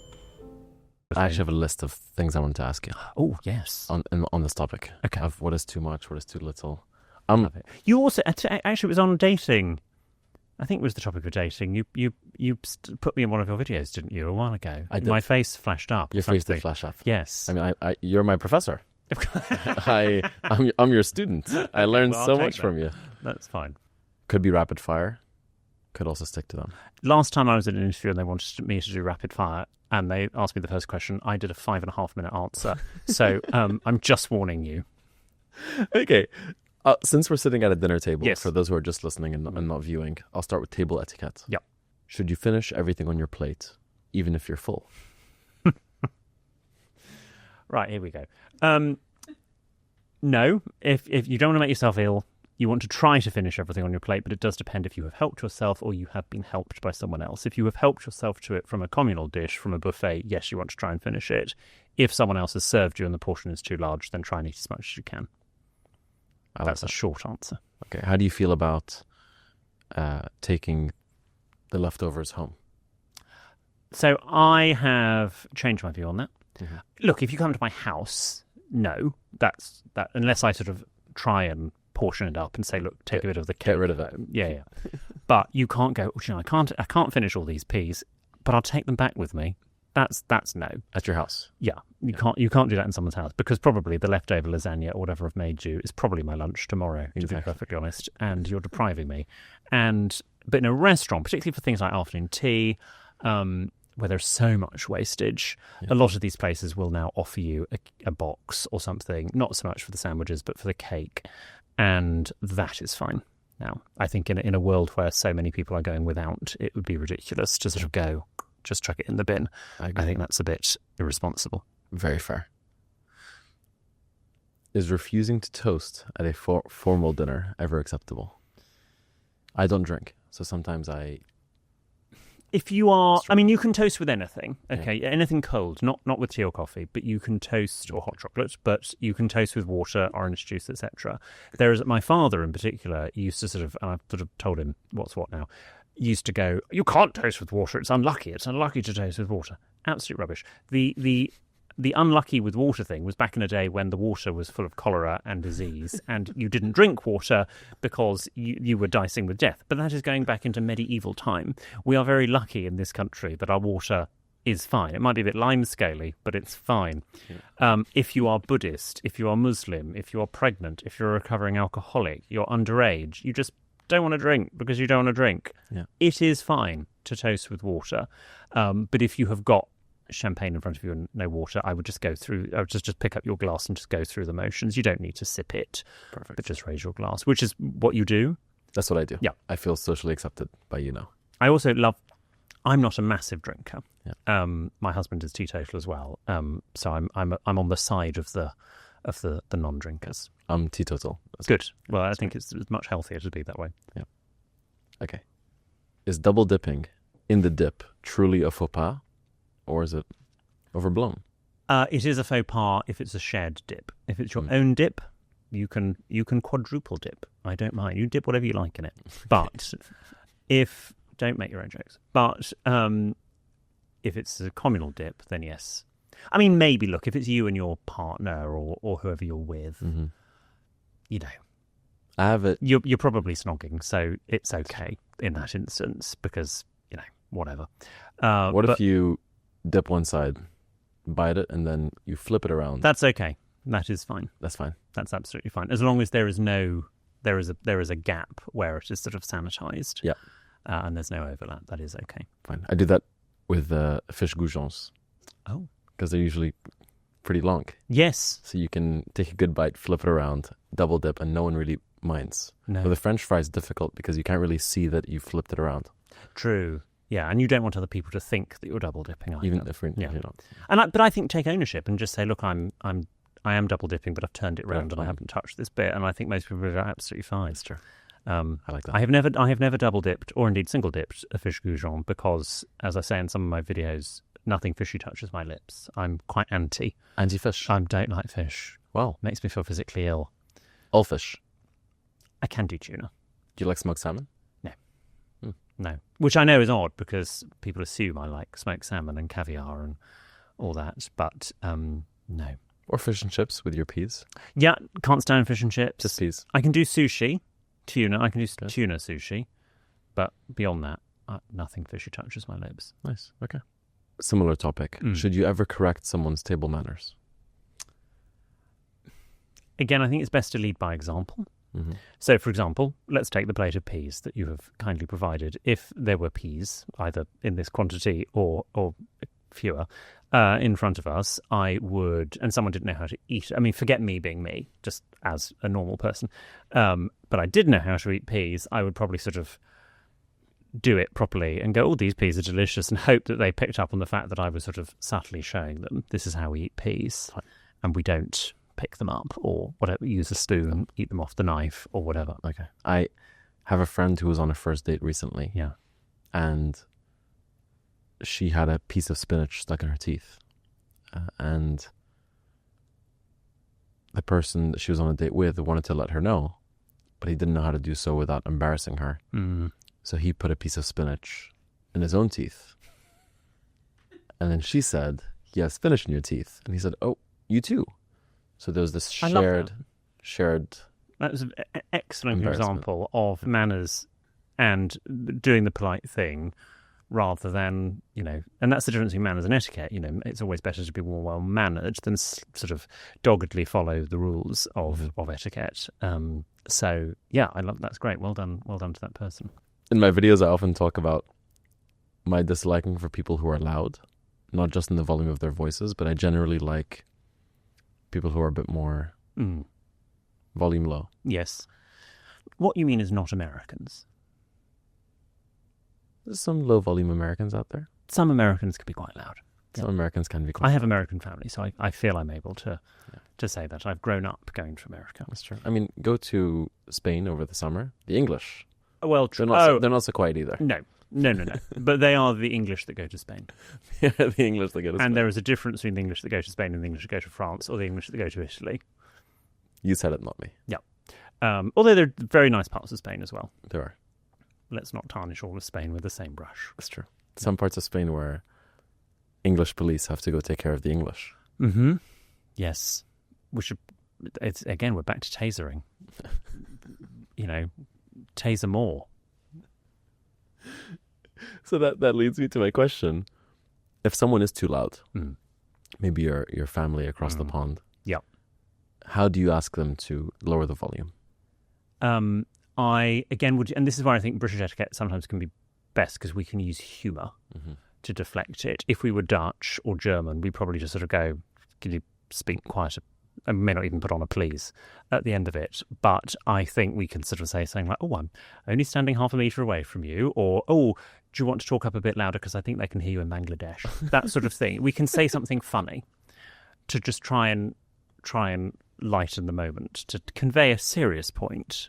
I actually have a list of things I want to ask you Oh, yes. on this topic. Okay. Of what is too much, what is too little. Love it. You also, actually, it was on dating. I think it was the topic of dating. You put me in one of your videos, didn't you, a while ago? I did. My face flashed up. Your face did flash up. Yes. I mean, you're my professor. I'm your student. I learned Well, I'll so take much that. from you. That's fine. Could be rapid fire. Could also stick to them. Last time I was in an interview and they wanted me to do rapid fire and they asked me the first question, I did a 5.5 minute answer. So I'm just warning you. Okay. Since we're sitting at a dinner table, Yes. for those who are just listening and not viewing, I'll start with table etiquette. Yep. Should you finish everything on your plate, even if you're full? Right, here we go. No, if you don't want to make yourself ill, you want to try to finish everything on your plate, but it does depend if you have helped yourself or you have been helped by someone else. If you have helped yourself to it from a communal dish, from a buffet, yes, you want to try and finish it. If someone else has served you and the portion is too large, then try and eat as much as you can. That's a short answer. Okay. How do you feel about taking the leftovers home? So I have changed my view on that. Mm-hmm. Look, if you come to my house, no, that's that. Unless I sort of try and portion it up and say, look, take a bit of the cake. Get rid of it. Yeah. But you can't go, I can't finish all these peas, but I'll take them back with me. That's no. At your house. Yeah. You can't do that in someone's house because probably the leftover lasagna or whatever I've made you is probably my lunch tomorrow, to be perfectly honest, and you're depriving me. But in a restaurant, particularly for things like afternoon tea, where there's so much wastage, a lot of these places will now offer you a box or something, not so much for the sandwiches, but for the cake. And that is fine. Now, I think in a world where so many people are going without, it would be ridiculous to sort of go, just chuck it in the bin. I agree. I think that's a bit irresponsible. Very fair. Is refusing to toast at a formal dinner ever acceptable? I don't drink, so sometimes If you are, I mean, you can toast with anything, okay? Anything cold, not with tea or coffee, but you can toast, or hot chocolate, but you can toast with water, orange juice, etc. My father in particular used to sort of, and I've sort of told him what's what now, used to go, you can't toast with water, it's unlucky to toast with water. Absolute rubbish. The unlucky with water thing was back in a day when the water was full of cholera and disease and you didn't drink water because you were dicing with death. But that is going back into medieval time. We are very lucky in this country that our water is fine. It might be a bit lime-scaly, but it's fine. Yeah. If you are Buddhist, if you are Muslim, if you are pregnant, if you're a recovering alcoholic, you're underage, you just don't want to drink because you don't want to drink. Yeah. It is fine to toast with water. But if you have got champagne in front of you and no water, I would just just pick up your glass and just go through the motions. You don't need to sip it. Perfect. But just raise your glass, which is what you do. That's what I do. Yeah. I feel socially accepted by you now. I also I'm not a massive drinker. Yeah. My husband is teetotal as well. So I'm on the side of the non-drinkers. I'm teetotal. Good. Well, I think it's much healthier to be that way. Yeah. Okay. Is double dipping in the dip truly a faux pas? Or is it overblown? It is a faux pas if it's a shared dip. If it's your own dip, you can quadruple dip. I don't mind. You dip whatever you like in it. But don't make your own jokes. But if it's a communal dip, then yes. I mean, maybe look, if it's you and your partner or whoever you're with, you know, I have it. You're probably snogging, so it's okay in that instance because whatever. What if you dip one side, bite it, and then you flip it around? That's okay. That is fine. That's fine. That's absolutely fine. As long as there is a gap where it is sort of sanitized. Yeah. And there's no overlap. That is okay. Fine. I do that with fish goujons. Oh. Because they're usually pretty long. Yes. So you can take a good bite, flip it around, double dip, and no one really minds. No. With the French fry, it's difficult because you can't really see that you flipped it around. True. Yeah, and you don't want other people to think that you're double dipping either. Even if you're not. But I think take ownership and just say, look, I am double dipping, but I've turned it round and I haven't touched this bit. And I think most people are absolutely fine. That's true. I like that. I have never double dipped or indeed single dipped a fish goujon because, as I say in some of my videos, nothing fishy touches my lips. I'm quite anti-fish. I don't like fish. Wow. Makes me feel physically ill. All fish. I can do tuna. Do you like smoked salmon? No. Which I know is odd because people assume I like smoked salmon and caviar and all that, but no. Or fish and chips with your peas? Yeah, can't stand fish and chips. Just peas. I can do sushi, tuna. I can do tuna sushi, but beyond that, nothing fishy touches my lips. Nice. Okay. Similar topic. Should you ever correct someone's table manners? Again, I think it's best to lead by example. Mm-hmm. So, for example, let's take the plate of peas that you have kindly provided. If there were peas, either in this quantity or fewer, in front of us, I would, and someone didn't know how to eat. I mean, forget me being me, just as a normal person. But I did know how to eat peas. I would probably sort of do it properly and go, oh, these peas are delicious, and hope that they picked up on the fact that I was sort of subtly showing them this is how we eat peas, and we don't pick them up or whatever, use a spoon, eat them off the knife or whatever. Okay. I have a friend who was on a first date recently. Yeah. And she had a piece of spinach stuck in her teeth. And the person that she was on a date with wanted to let her know, but he didn't know how to do so without embarrassing her. So he put a piece of spinach in his own teeth. And then she said, "You have spinach in your teeth." And he said, "Oh, you too." So there was this shared. That was an excellent example of manners and doing the polite thing rather than, and that's the difference between manners and etiquette. It's always better to be more well-mannered than sort of doggedly follow the rules of etiquette. So, yeah, I love that's great. Well done to that person. In my videos, I often talk about my disliking for people who are loud, not just in the volume of their voices, but I generally like people who are a bit more volume low. Yes. What you mean is not Americans. There's some low volume Americans out there. Some Americans can be quite loud. Some Americans can be quite I have American family, so I feel I'm able to say that. I've grown up going to America. That's true. I mean, go to Spain over the summer. The English. Well, they're not so quiet either. No. But they are the English that go to Spain. The English that go to Spain. And there is a difference between the English that go to Spain and the English that go to France or the English that go to Italy. You said it, not me. Yeah. Although there are very nice parts of Spain as well. There are. Let's not tarnish all of Spain with the same brush. That's true. Some parts of Spain where English police have to go take care of the English. Mm-hmm. Yes. We're back to tasering. Taser more. So that leads me to my question. If someone is too loud, maybe your family across the pond, how do you ask them to lower the volume? I, again, would, and this is where I think British etiquette sometimes can be best because we can use humour to deflect it. If we were Dutch or German, we'd probably just sort of go, can you speak quieter? I may not even put on a please at the end of it. But I think we can sort of say something like, oh, I'm only standing half a metre away from you. Or, oh, do you want to talk up a bit louder because I think they can hear you in Bangladesh? That sort of thing. We can say something funny to just try and lighten the moment, to convey a serious point.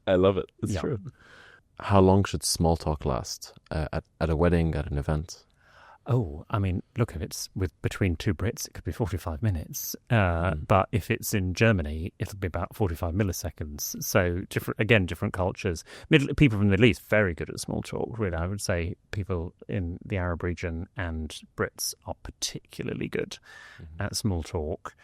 I love it. It's true. How long should small talk last at a wedding, at an event? Oh, I mean, look, if it's between two Brits, it could be 45 minutes. But if it's in Germany, it'll be about 45 milliseconds. So, different cultures. People from the Middle East, very good at small talk, really. I would say people in the Arab region and Brits are particularly good at small talk.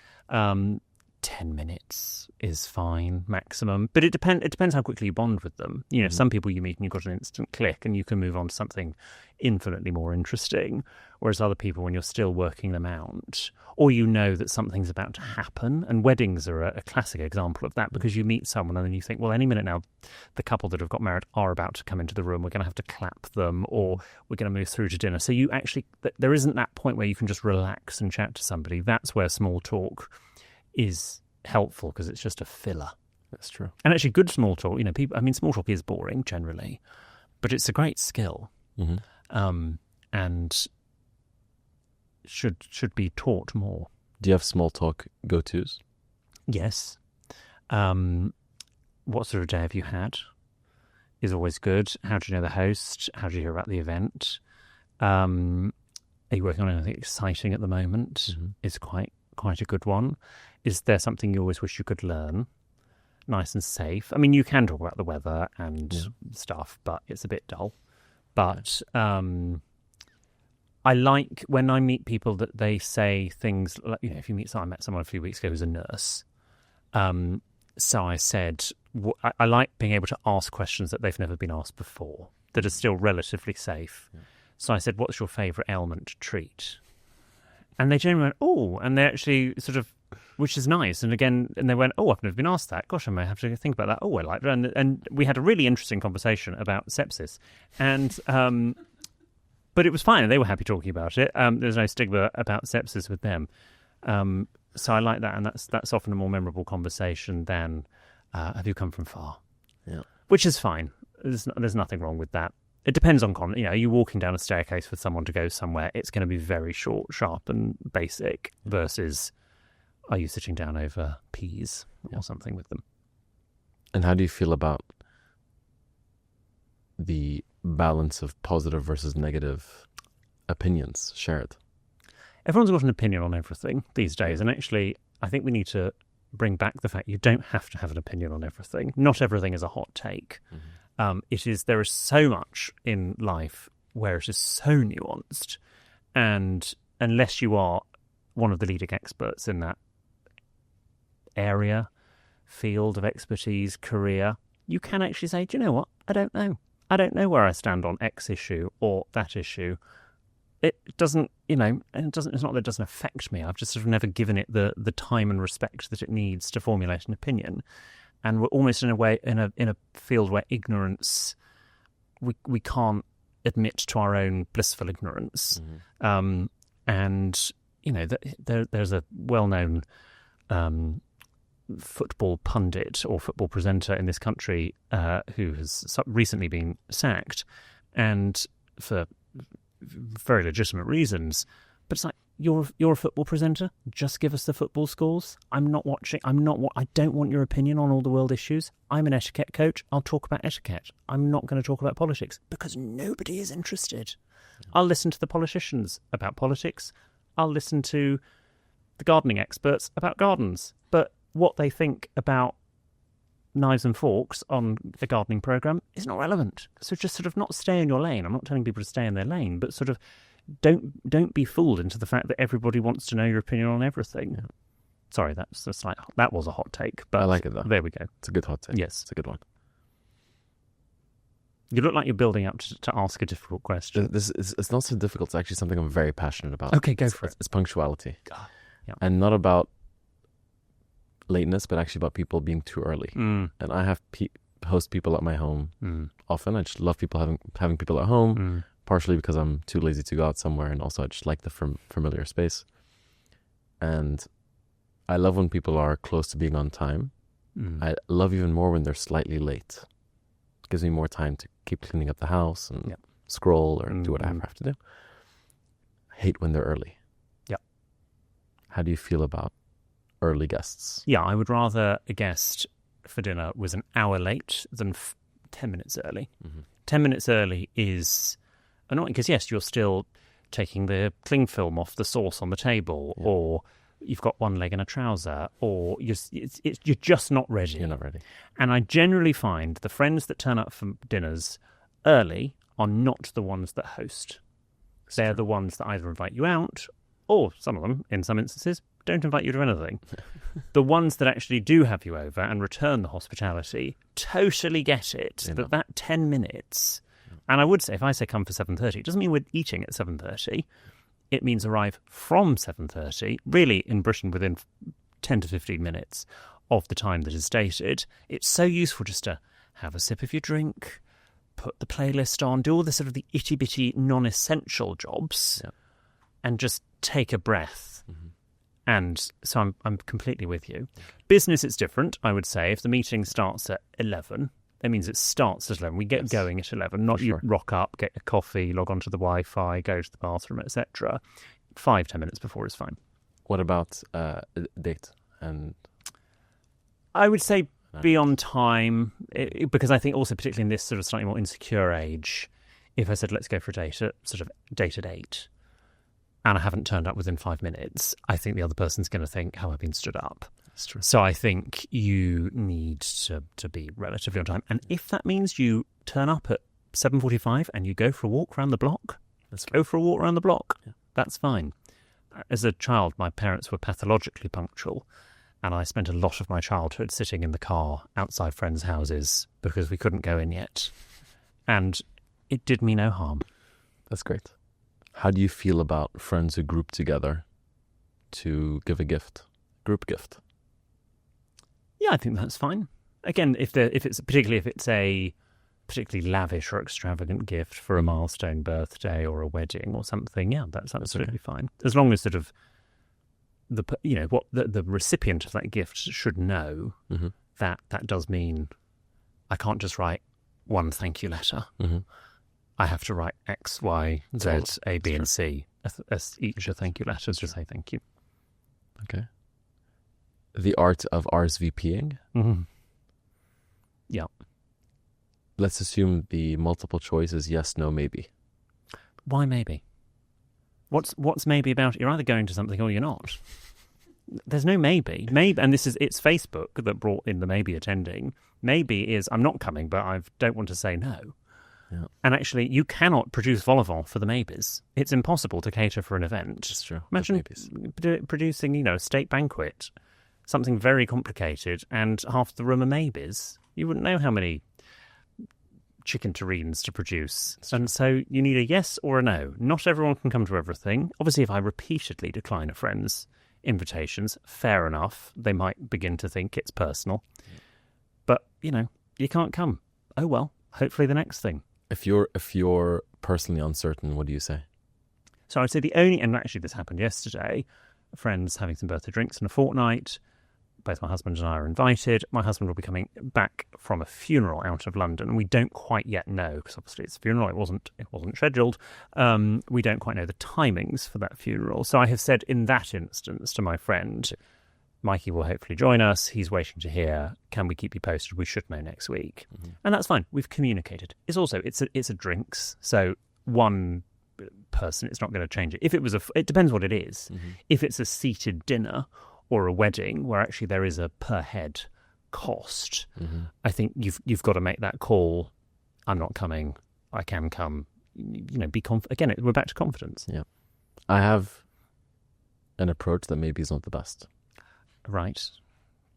10 minutes is fine, maximum. But it depends how quickly you bond with them. You know, some people you meet and you've got an instant click and you can move on to something infinitely more interesting. Whereas other people, when you're still working them out, or you know that something's about to happen, and weddings are a classic example of that, because you meet someone and then you think, well, any minute now, the couple that have got married are about to come into the room. We're going to have to clap them, or we're going to move through to dinner. So you actually, there isn't that point where you can just relax and chat to somebody. That's where small talk is helpful, because it's just a filler. That's true. And actually, good small talk, you know, small talk is boring generally, but it's a great skill, and should be taught more. Do you have small talk go-tos? Yes. What sort of day have you had? Is always good. How do you know the host? How do you hear about the event? Are you working on anything exciting at the moment? Is quite a good one. Is there something you always wish you could learn? Nice and safe. I mean, you can talk about the weather and stuff, but it's a bit dull. But I like when I meet people that they say things like, you know, if you meet someone, I met someone a few weeks ago who's a nurse. So I said, I like being able to ask questions that they've never been asked before, that are still relatively safe. Yeah. So I said, what's your favourite ailment to treat? And they generally went, oh, and they actually sort of, which is nice. And again, and they went, oh, I've never been asked that. Gosh, I may have to think about that. Oh, I like that. And we had a really interesting conversation about sepsis. And, but it was fine. And they were happy talking about it. There's no stigma about sepsis with them. So I like that. And that's often a more memorable conversation than, have you come from far? Yeah. Which is fine. There's nothing wrong with that. It depends on you know, are you walking down a staircase with someone to go somewhere? It's going to be very short, sharp, and basic. Versus, are you sitting down over peas or something with them? And how do you feel about the balance of positive versus negative opinions shared? Everyone's got an opinion on everything these days, and actually, I think we need to bring back the fact you don't have to have an opinion on everything. Not everything is a hot take. There is so much in life where it is so nuanced, and unless you are one of the leading experts in that area, field of expertise, career, you can actually say, do you know what? I don't know. I don't know where I stand on X issue or that issue. It doesn't, you know, and it's not that it doesn't affect me. I've just sort of never given it the time and respect that it needs to formulate an opinion. And we're almost in a way in a field where ignorance, we can't admit to our own blissful ignorance. And you know, there's a well-known football pundit or football presenter in this country who has recently been sacked, and for very legitimate reasons. But it's like, you're a football presenter. Just give us the football scores. I'm not watching. I don't want your opinion on all the world issues. I'm an etiquette coach. I'll talk about etiquette. I'm not going to talk about politics because nobody is interested. I'll listen to the politicians about politics. I'll listen to the gardening experts about gardens. But what they think about knives and forks on the gardening programme is not relevant. So just sort of not stay in your lane. I'm not telling people to stay in their lane, but sort of don't be fooled into the fact that everybody wants to know your opinion on everything. Yeah. Sorry, that was a hot take, but I like it though. There we go. It's a good hot take. Yes, it's a good one. You look like you're building up to ask a difficult question. It's not so difficult. It's actually something I'm very passionate about. Okay, go for it. It's punctuality, yeah. And not about lateness, but actually about people being too early. And I have host people at my home often. I just love people having people at home. Partially because I'm too lazy to go out somewhere, and also I just like the familiar space. And I love when people are close to being on time. I love even more when they're slightly late. It gives me more time to keep cleaning up the house and scroll or do what I have to do. I hate when they're early. Yeah. How do you feel about early guests? Yeah, I would rather a guest for dinner was an hour late than 10 minutes early. 10 minutes early is annoying because, yes, you're still taking the cling film off the sauce on the table, or you've got one leg in a trouser, or you're just not ready. You're not ready. And I generally find the friends that turn up for dinners early are not the ones that host. They're the ones that either invite you out or some of them, in some instances, don't invite you to anything. The ones that actually do have you over and return the hospitality totally get it, that 10 minutes... And I would say, if I say come for 7:30, it doesn't mean we're eating at 7:30. It means arrive from 7:30, really in Britain within 10 to 15 minutes of the time that is stated. It's so useful just to have a sip of your drink, put the playlist on, do all the sort of the itty-bitty non-essential jobs, and just take a breath. Mm-hmm. And so I'm completely with you. Business, it's different, I would say. If the meeting starts at 11... That means it starts at 11. We get going at 11. Not you rock up, get a coffee, log onto the Wi-Fi, go to the bathroom, etc. 5-10 minutes before is fine. What about date? And I would say be on time, because I think also particularly in this sort of slightly more insecure age, if I said let's go for a date at 8, and I haven't turned up within 5 minutes, I think the other person's going to think, "How I've been stood up." That's true. So I think you need to be relatively on time. And if that means you turn up at 7:45 and you go for a walk around the block, go for a walk around the block. Yeah. That's fine. As a child, my parents were pathologically punctual, and I spent a lot of my childhood sitting in the car outside friends' houses because we couldn't go in yet. And it did me no harm. That's great. How do you feel about friends who group together to give a gift? Group gift. Yeah, I think that's fine. Again, if it's a particularly lavish or extravagant gift for a milestone birthday or a wedding or something, yeah, that's absolutely fine. As long as sort of the recipient of that gift should know that does mean I can't just write one thank you letter. Mm-hmm. I have to write X, Y, Z, A, B, and C as each a thank you letter to say thank you. Okay. The art of RSVPing. Mm-hmm. Yeah. Let's assume the multiple choice is yes, no, maybe. Why maybe? What's maybe about it? You're either going to something or you're not. There's no maybe. Maybe, and it's Facebook that brought in the maybe attending. Maybe is I'm not coming, but I don't want to say no. Yeah. And actually, you cannot produce vol-au-vent for the maybes. It's impossible to cater for an event. That's true. Imagine producing, a state banquet, something very complicated, and half the room are maybes. You wouldn't know how many chicken terrines to produce. And so you need a yes or a no. Not everyone can come to everything. Obviously, if I repeatedly decline a friend's invitations, fair enough. They might begin to think it's personal. But, you can't come. Oh, well, hopefully the next thing. If you're personally uncertain, what do you say? So I'd say and actually this happened yesterday, friends having some birthday drinks in a fortnight. Both my husband and I are invited. My husband will be coming back from a funeral out of London. We don't quite yet know, because obviously it's a funeral. It wasn't scheduled. We don't quite know the timings for that funeral. So I have said in that instance to my friend, Mikey will hopefully join us. He's waiting to hear. Can we keep you posted? We should know next week. Mm-hmm. And that's fine. We've communicated. It's a drinks. So one person, it's not going to change it. If it was it depends what it is. Mm-hmm. If it's a seated dinner or a wedding where actually there is a per head cost, I think you've got to make that call. I'm not coming. I can come. Be confident. Again, we're back to confidence. Yeah. I have an approach that maybe is not the best. Right.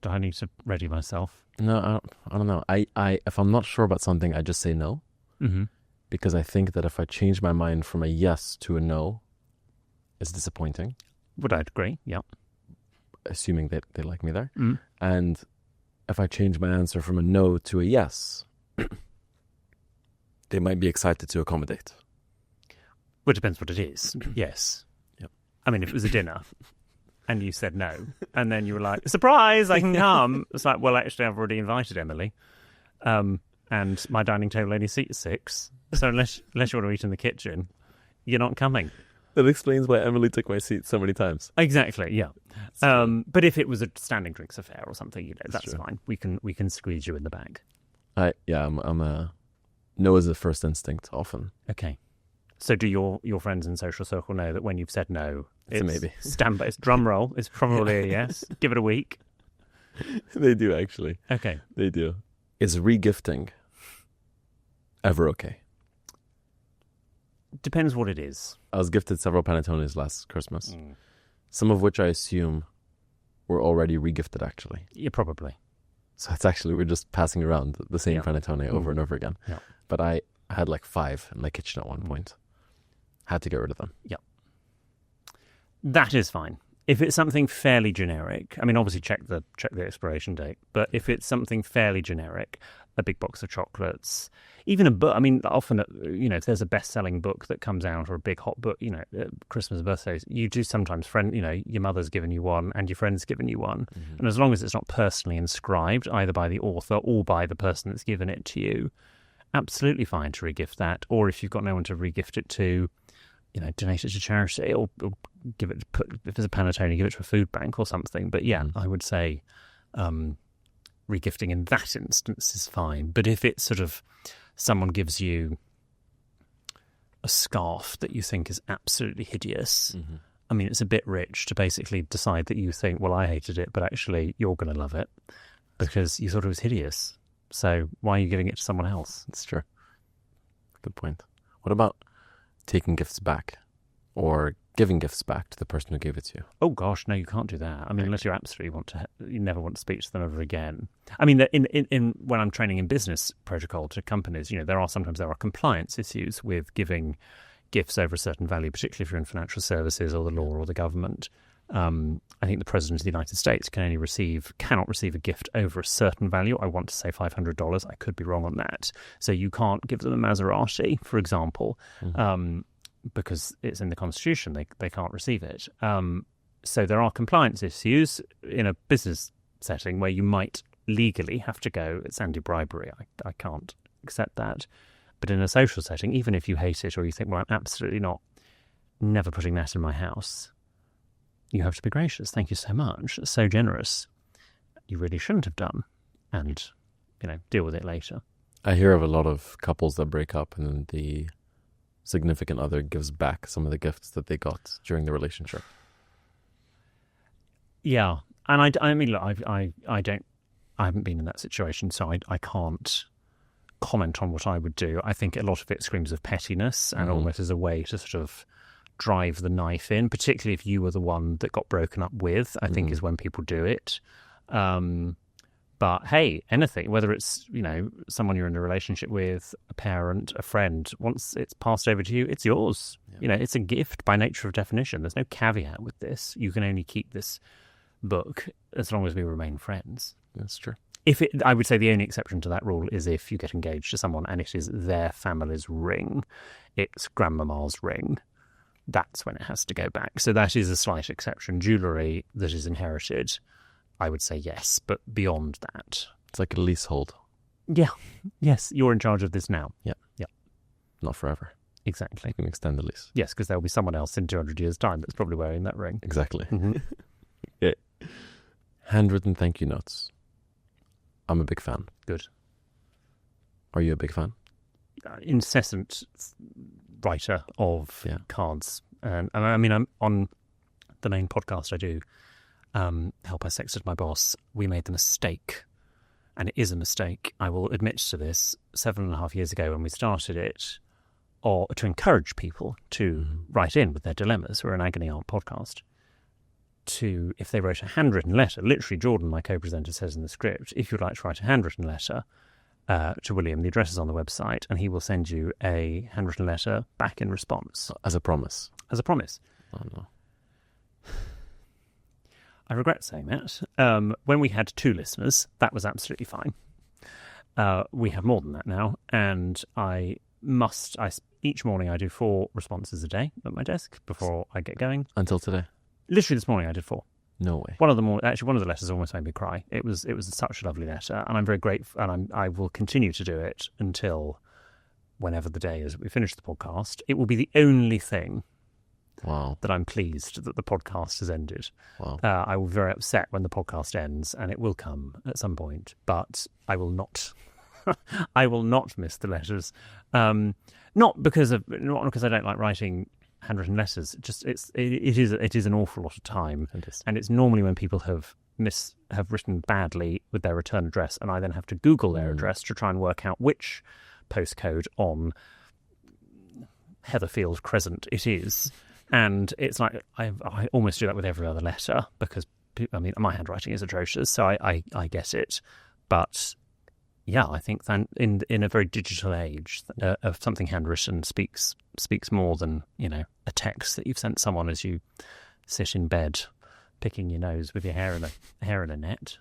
Do I need to ready myself? No, I don't know. I if I'm not sure about something, I just say no. Mm-hmm. Because I think that if I change my mind from a yes to a no, it's disappointing. Would I agree? Yeah. Assuming that they like me there. Mm. And if I change my answer from a no to a yes, they might be excited to accommodate. Well, it depends what it is. Yes. Yep. I mean, if it was a dinner and you said no, and then you were like, surprise, I can come. It's like, well, actually, I've already invited Emily. And my dining table only seats 6. So unless you want to eat in the kitchen, you're not coming. That explains why Emily took my seat so many times. Exactly, yeah. But if it was a standing drinks affair or something, that's fine. We can squeeze you in the bag. I'm a no is the first instinct often. Okay. So do your friends in social circle know that when you've said no, it's a maybe. Standby. It's drum roll. It's probably a yes. Give it a week. They do actually. Okay. They do. Is regifting ever okay? Depends what it is. I was gifted several panettones last Christmas, some of which I assume were already regifted, actually. Yeah, probably. So it's actually, we're just passing around the same panettone over and over again. Yeah. But I had like 5 in my kitchen at one point. Had to get rid of them. Yeah. That is fine. If it's something fairly generic, I mean, obviously check the expiration date, but if it's something fairly generic, a big box of chocolates, even a book, I mean, often, if there's a best-selling book that comes out or a big hot book, Christmas birthdays, you do sometimes your mother's given you one and your friend's given you one. Mm-hmm. And as long as it's not personally inscribed, either by the author or by the person that's given it to you, absolutely fine to regift that. Or if you've got no one to regift it to, donate it to charity or give it, if it's a panettone, give it to a food bank or something. But yeah, I would say regifting in that instance is fine. But if it's sort of someone gives you a scarf that you think is absolutely hideous, I mean, it's a bit rich to basically decide that you think, well, I hated it, but actually you're going to love it because you thought it was hideous. So why are you giving it to someone else? That's true. Good point. What about taking gifts back or giving gifts back to the person who gave it to you? Oh gosh, no, you can't do that. I mean, unless you absolutely you never want to speak to them ever again. I mean, in when I'm training in business protocol to companies, there are compliance issues with giving gifts over a certain value, particularly if you're in financial services or the law or the government. I think the President of the United States cannot receive a gift over a certain value. I want to say $500. I could be wrong on that. So you can't give them a Maserati, for example, because it's in the Constitution. They can't receive it. So there are compliance issues in a business setting where you might legally have to go, it's anti-bribery. I can't accept that. But in a social setting, even if you hate it or you think, well, I'm absolutely never putting that in my house, you have to be gracious. Thank you so much. That's so generous. You really shouldn't have done. And, deal with it later. I hear of a lot of couples that break up and then the significant other gives back some of the gifts that they got during the relationship. Yeah. And I mean, look, I haven't been in that situation, so I can't comment on what I would do. I think a lot of it screams of pettiness and almost as a way to sort of drive the knife in, particularly if you were the one that got broken up with, I think is when people do it. But hey, anything, whether it's, someone you're in a relationship with, a parent, a friend, once it's passed over to you, it's yours. Yeah. It's a gift by nature of definition. There's no caveat with this. You can only keep this book as long as we remain friends. That's true. I would say the only exception to that rule is if you get engaged to someone and it is their family's ring, it's grandmama's ring. That's when it has to go back. So that is a slight exception. Jewellery that is inherited, I would say yes, but beyond that. It's like a leasehold. Yeah. Yes, you're in charge of this now. Yeah. Yeah. Not forever. Exactly. You can extend the lease. Yes, because there'll be someone else in 200 years' time that's probably wearing that ring. Exactly. Mm-hmm. Yeah. Handwritten thank you notes. I'm a big fan. Good. Are you a big fan? Incessant writer of cards. And I mean, I'm on the main podcast I do, Help I Sexted My Boss. We made the mistake, and it is a mistake, I will admit to this, 7.5 years ago when we started it, or to encourage people to write in with their dilemmas. We're an agony aunt podcast. If they wrote a handwritten letter, literally Jordan, my co-presenter, says in the script, if you'd like to write a handwritten letter to William, the address is on the website, and he will send you a handwritten letter back in response. As a promise? As a promise. Oh, no. I regret saying that. When we had 2 listeners, that was absolutely fine. We have more than that now, and each morning I do 4 responses a day at my desk before I get going. Until today? Literally this morning I did 4. No way. One of the letters almost made me cry. It was such a lovely letter, and I'm very grateful, and I will continue to do it until whenever the day is that we finish the podcast. It will be the only thing that I'm pleased that the podcast has ended. Wow. I will be very upset when the podcast ends, and it will come at some point, but I will not. I will not miss the letters. Not because I don't like writing handwritten letters. It is an awful lot of time, and it's normally when people have written badly with their return address, and I then have to Google their address to try and work out which postcode on Heatherfield Crescent it is. And it's like I almost do that with every other letter because, I mean, my handwriting is atrocious, so I get it. But yeah, I think that in a very digital age, of something handwritten speaks more than, you know, a text that you've sent someone as you sit in bed picking your nose with your hair in a net.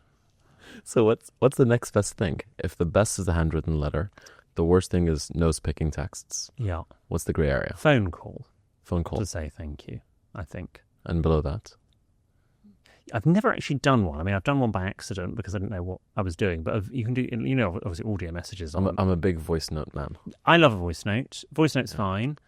So what's the next best thing? If the best is the handwritten letter, the worst thing is nose picking texts. Yeah. What's the grey area? Phone call. Phone call. To say thank you, I think. And below that? I've never actually done one. I mean, I've done one by accident because I didn't know what I was doing. But you can do, you know, obviously audio messages. I'm a big voice note man. I love a voice note. Voice note's fine.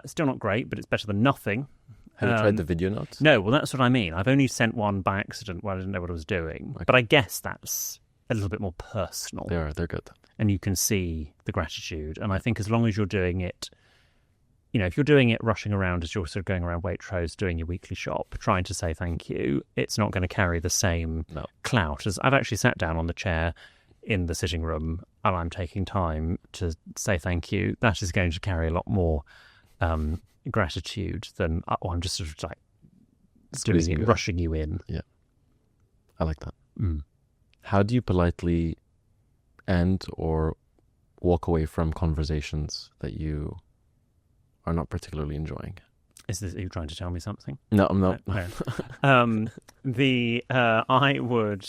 Still not great, but it's better than nothing. Have you tried the video note? No, well, that's what I mean. I've only sent one by accident where I didn't know what I was doing. Okay. But I guess that's a little bit more personal. They're good. And you can see the gratitude. And I think as long as you're doing it, you know, if you're doing it rushing around as you're sort of going around Waitrose doing your weekly shop, trying to say thank you, it's not going to carry the same clout as I've actually sat down on the chair in the sitting room and I'm taking time to say thank you. That is going to carry a lot more gratitude than, I'm just sort of like doing it, rushing you in. Yeah. I like that. How do you politely end or walk away from conversations that you are not particularly enjoying? Are you trying to tell me something? No, I'm not. No. I would.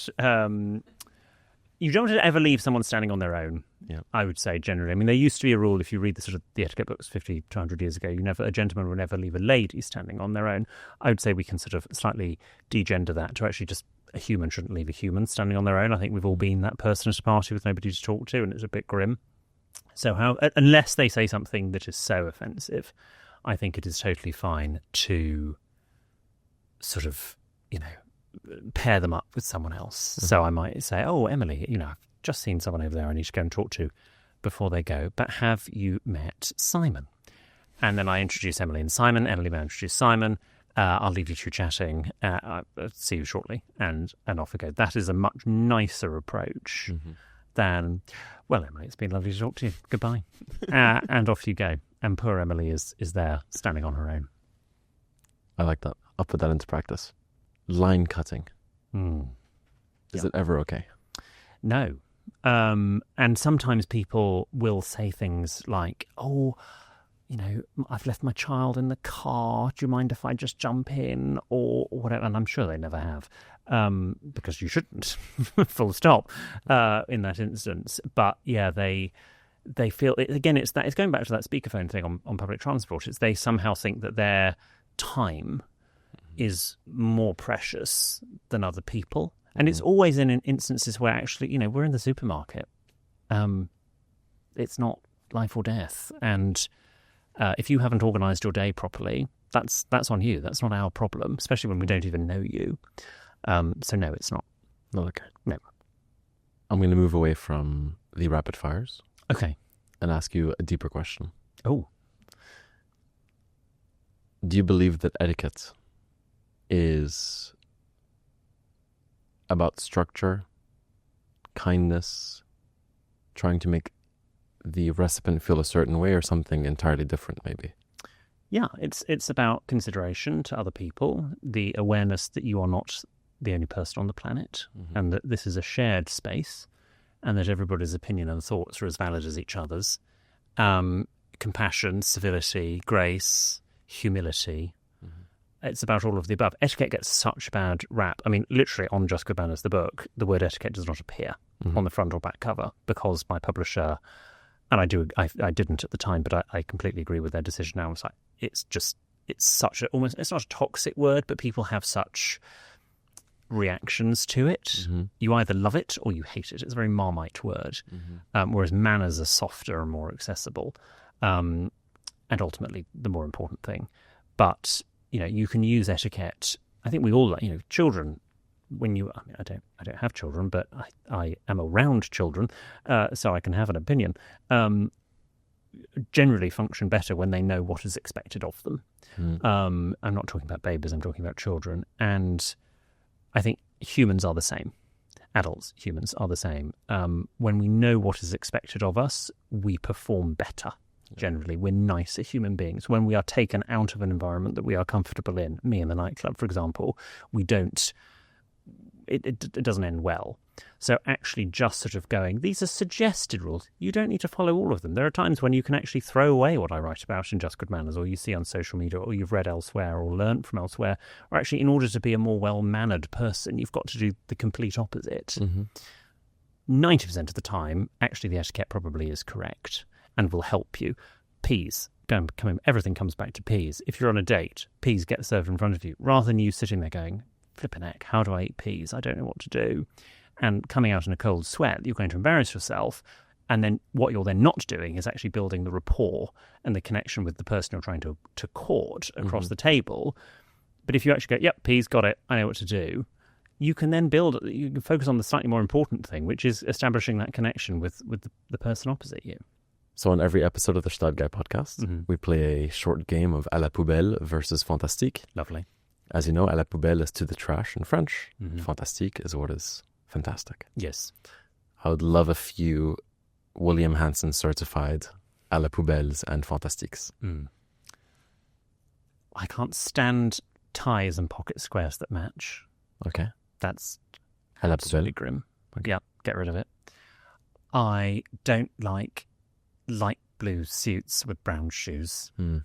You don't want to ever leave someone standing on their own. Yeah. I would say generally. I mean, there used to be a rule if you read the etiquette books 50 to 100 years ago, a gentleman would never leave a lady standing on their own. I would say we can sort of slightly degender that to actually just a human shouldn't leave a human standing on their own. I think we've all been that person at a party with nobody to talk to, and it's a bit grim. So unless they say something that is so offensive, I think it is totally fine to sort of, you know, pair them up with someone else. Mm-hmm. So I might say, oh, Emily, you know, I've just seen someone over there I need to go and talk to before they go. But have you met Simon? And then I introduce Emily and Simon. Emily may introduce Simon. I'll leave you two chatting. I'll see you shortly. And off we go. That is a much nicer approach than, well, Emily, it's been lovely to talk to you. Goodbye. And off you go. And poor Emily is there standing on her own. I like that. I'll put that into practice. Line cutting. Is it ever okay? No. And sometimes people will say things like, oh, you know, I've left my child in the car. Do you mind if I just jump in or whatever? And I'm sure they never have, because you shouldn't, full stop, in that instance. But yeah, they feel it, again. It's going back to that speakerphone thing on public transport. It's they somehow think that their time is more precious than other people, and it's always in instances where actually, you know, we're in the supermarket. It's not life or death, and if you haven't organised your day properly, that's on you. That's not our problem, especially when we don't even know you. So no, it's not. Not okay. No. I'm going to move away from the rapid fires. Okay. And ask you a deeper question. Oh. Do you believe that etiquette is about structure, kindness, trying to make the recipient feel a certain way, or something entirely different maybe? Yeah, it's about consideration to other people, the awareness that you are not the only person on the planet, and that this is a shared space, and that everybody's opinion and thoughts are as valid as each other's. Compassion, civility, grace, humility. It's about all of the above. Etiquette gets such a bad rap. I mean, literally on Just Good Manners, the book, the word etiquette does not appear on the front or back cover because my publisher, and I didn't at the time, but I completely agree with their decision now. It's like, it's such it's not a toxic word, but people have such reactions to it. You either love it or you hate it. It's a very Marmite word, whereas manners are softer and more accessible, and ultimately the more important thing. But you know, you can use etiquette. I think we all, you know, children. I mean, I don't have children, but I am around children, so I can have an opinion. Generally function better when they know what is expected of them. I'm not talking about babies. I'm talking about children, and I think humans are the same. Adults, humans are the same. When we know what is expected of us, we perform better. generally. We're nicer human beings. When we are taken out of an environment that we are comfortable in, me in the nightclub, for example, we don't, it doesn't end well. So actually just sort of going, these are suggested rules. You don't need to follow all of them. There are times when you can actually throw away what I write about in Just Good Manners, or you see on social media, or you've read elsewhere or learnt from elsewhere, or actually in order to be a more well-mannered person, you've got to do the complete opposite. 90% of the time, actually the etiquette probably is correct and will help you. Peas. Everything comes back to peas. If you're on a date, peas get served in front of you, rather than you sitting there going, flippin' heck, how do I eat peas? I don't know what to do. And coming out in a cold sweat, you're going to embarrass yourself. And then what you're then not doing is actually building the rapport and the connection with the person you're trying to court across the table. But if you actually go, yep, peas, got it, I know what to do, you can then you can focus on the slightly more important thing, which is establishing that connection with the person opposite you. So on every episode of the Gstaad Guy podcast, we play a short game of à la poubelle versus Fantastique. Lovely. As you know, à la poubelle is to the trash in French. Fantastique is what is fantastic. Yes. I would love a few William Hanson certified à la poubelles and Fantastiques. I can't stand ties and pocket squares that match. Okay. That's À la absolutely poubelle. grim. Okay. Yeah, get rid of it. I don't like light blue suits with brown shoes. No.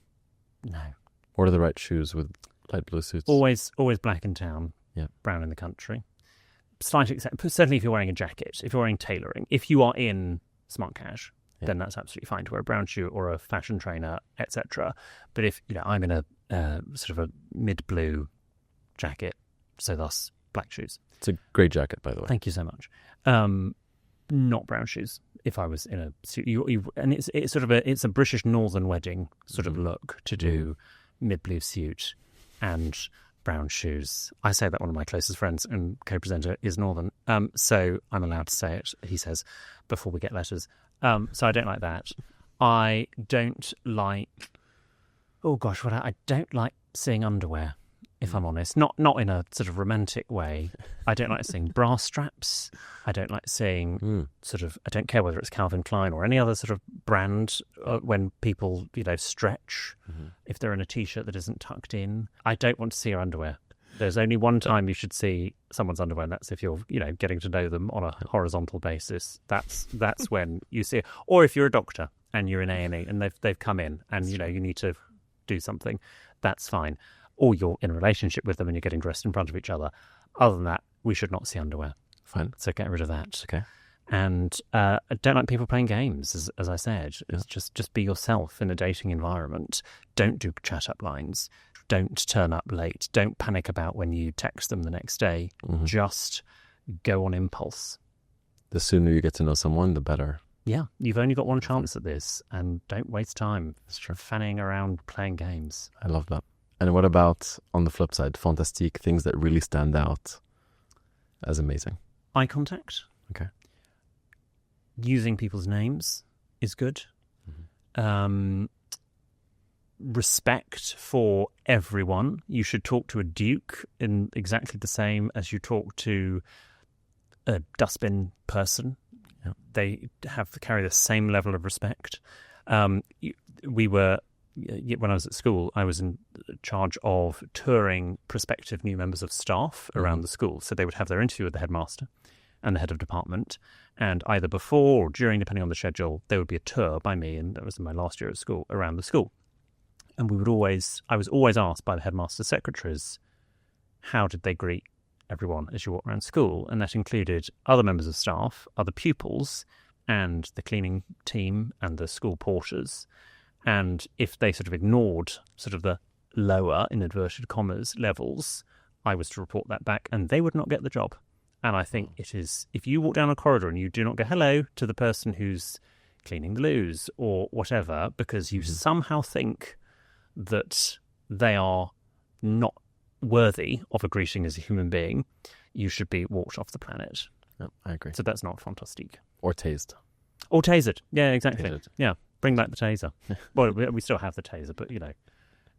What are the right shoes with light blue suits? Always black in town, brown in the country. Slight exception, certainly if you're wearing a jacket, if you're wearing tailoring. If you are in smart cash, then that's absolutely fine to wear a brown shoe or a fashion trainer, etc. But if I'm in a sort of a mid-blue jacket, so thus black shoes. It's a great jacket, by the way. Thank you so much. Not brown shoes. If I was in a suit, and it's sort of it's a British Northern wedding sort of look to do mid-blue suit and brown shoes. I say that one of my closest friends and co-presenter is Northern, so I'm allowed to say it, he says, before we get letters. So I don't like that. I don't like, I don't like seeing underwear, if I'm honest. Not in a sort of romantic way. I don't like seeing bra straps. I don't like seeing I don't care whether it's Calvin Klein or any other sort of brand when people, stretch, if they're in a T-shirt that isn't tucked in. I don't want to see your underwear. There's only one time you should see someone's underwear, and that's if you're, getting to know them on a horizontal basis. That's when you see it. Or if you're a doctor and you're in A&E and they've come in and, you need to do something, that's fine. Or you're in a relationship with them and you're getting dressed in front of each other. Other than that, we should not see underwear. Fine. So get rid of that. Okay. And I don't like people playing games, as I said. It's just be yourself in a dating environment. Don't do chat-up lines. Don't turn up late. Don't panic about when you text them the next day. Just go on impulse. The sooner you get to know someone, the better. Yeah, you've only got one chance at this, and don't waste time That's true. fanning around playing games. I love that. And what about, on the flip side, Fantastique, things that really stand out as amazing? Eye contact. Okay. Using people's names is good. Respect for everyone. You should talk to a duke in exactly the same as you talk to a dustbin person. Yeah. They carry the same level of respect. We were... When I was at school, I was in charge of touring prospective new members of staff around the school. So they would have their interview with the headmaster and the head of department. And either before or during, depending on the schedule, there would be a tour by me, and that was in my last year at school, around the school. And I was always asked by the headmaster's secretaries, how did they greet everyone as you walk around school? And that included other members of staff, other pupils, and the cleaning team and the school porters. And if they sort of ignored sort of the lower, in inverted commas, levels, I was to report that back and they would not get the job. And I think it is, if you walk down a corridor and you do not go hello to the person who's cleaning the loos or whatever, because you somehow think that they are not worthy of a greeting as a human being, you should be walked off the planet. Yep, I agree. So that's not Fantastique. Or tased. Or tasered. Yeah, exactly. Tasered. Yeah. Bring back the taser. Well, we still have the taser, but,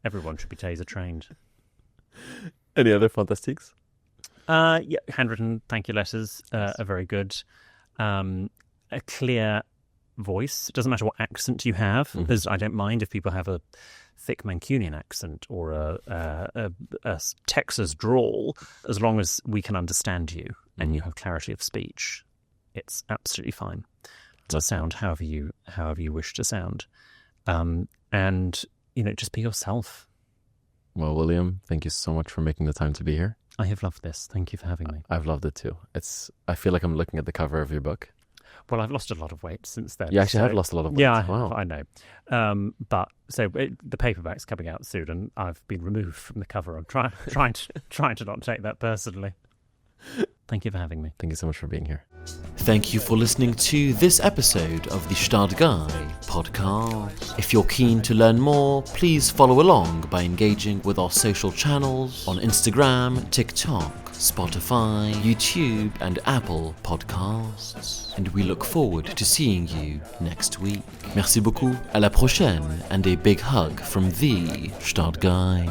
everyone should be taser trained. Any other Fantastiques? Handwritten thank you letters are very good. A clear voice. It doesn't matter what accent you have. I don't mind if people have a thick Mancunian accent or a Texas drawl, as long as we can understand you and you have clarity of speech. It's absolutely fine to sound however you wish to sound, and just be yourself. Well, William, thank you so much for making the time to be here. I have loved this. Thank you for having me. I've loved it too. I feel like I'm looking at the cover of your book. Well, I've lost a lot of weight since then. You actually have lost a lot of weight. Yeah, wow. I know. But the paperback's coming out soon, and I've been removed from the cover. I'm trying to not take that personally. Thank you for having me. Thank you so much for being here. Thank you for listening to this episode of the Gstaad Guy podcast. If you're keen to learn more, please follow along by engaging with our social channels on Instagram, TikTok, Spotify, YouTube, and Apple Podcasts. And we look forward to seeing you next week. Merci beaucoup, à la prochaine, and a big hug from the Gstaad Guy.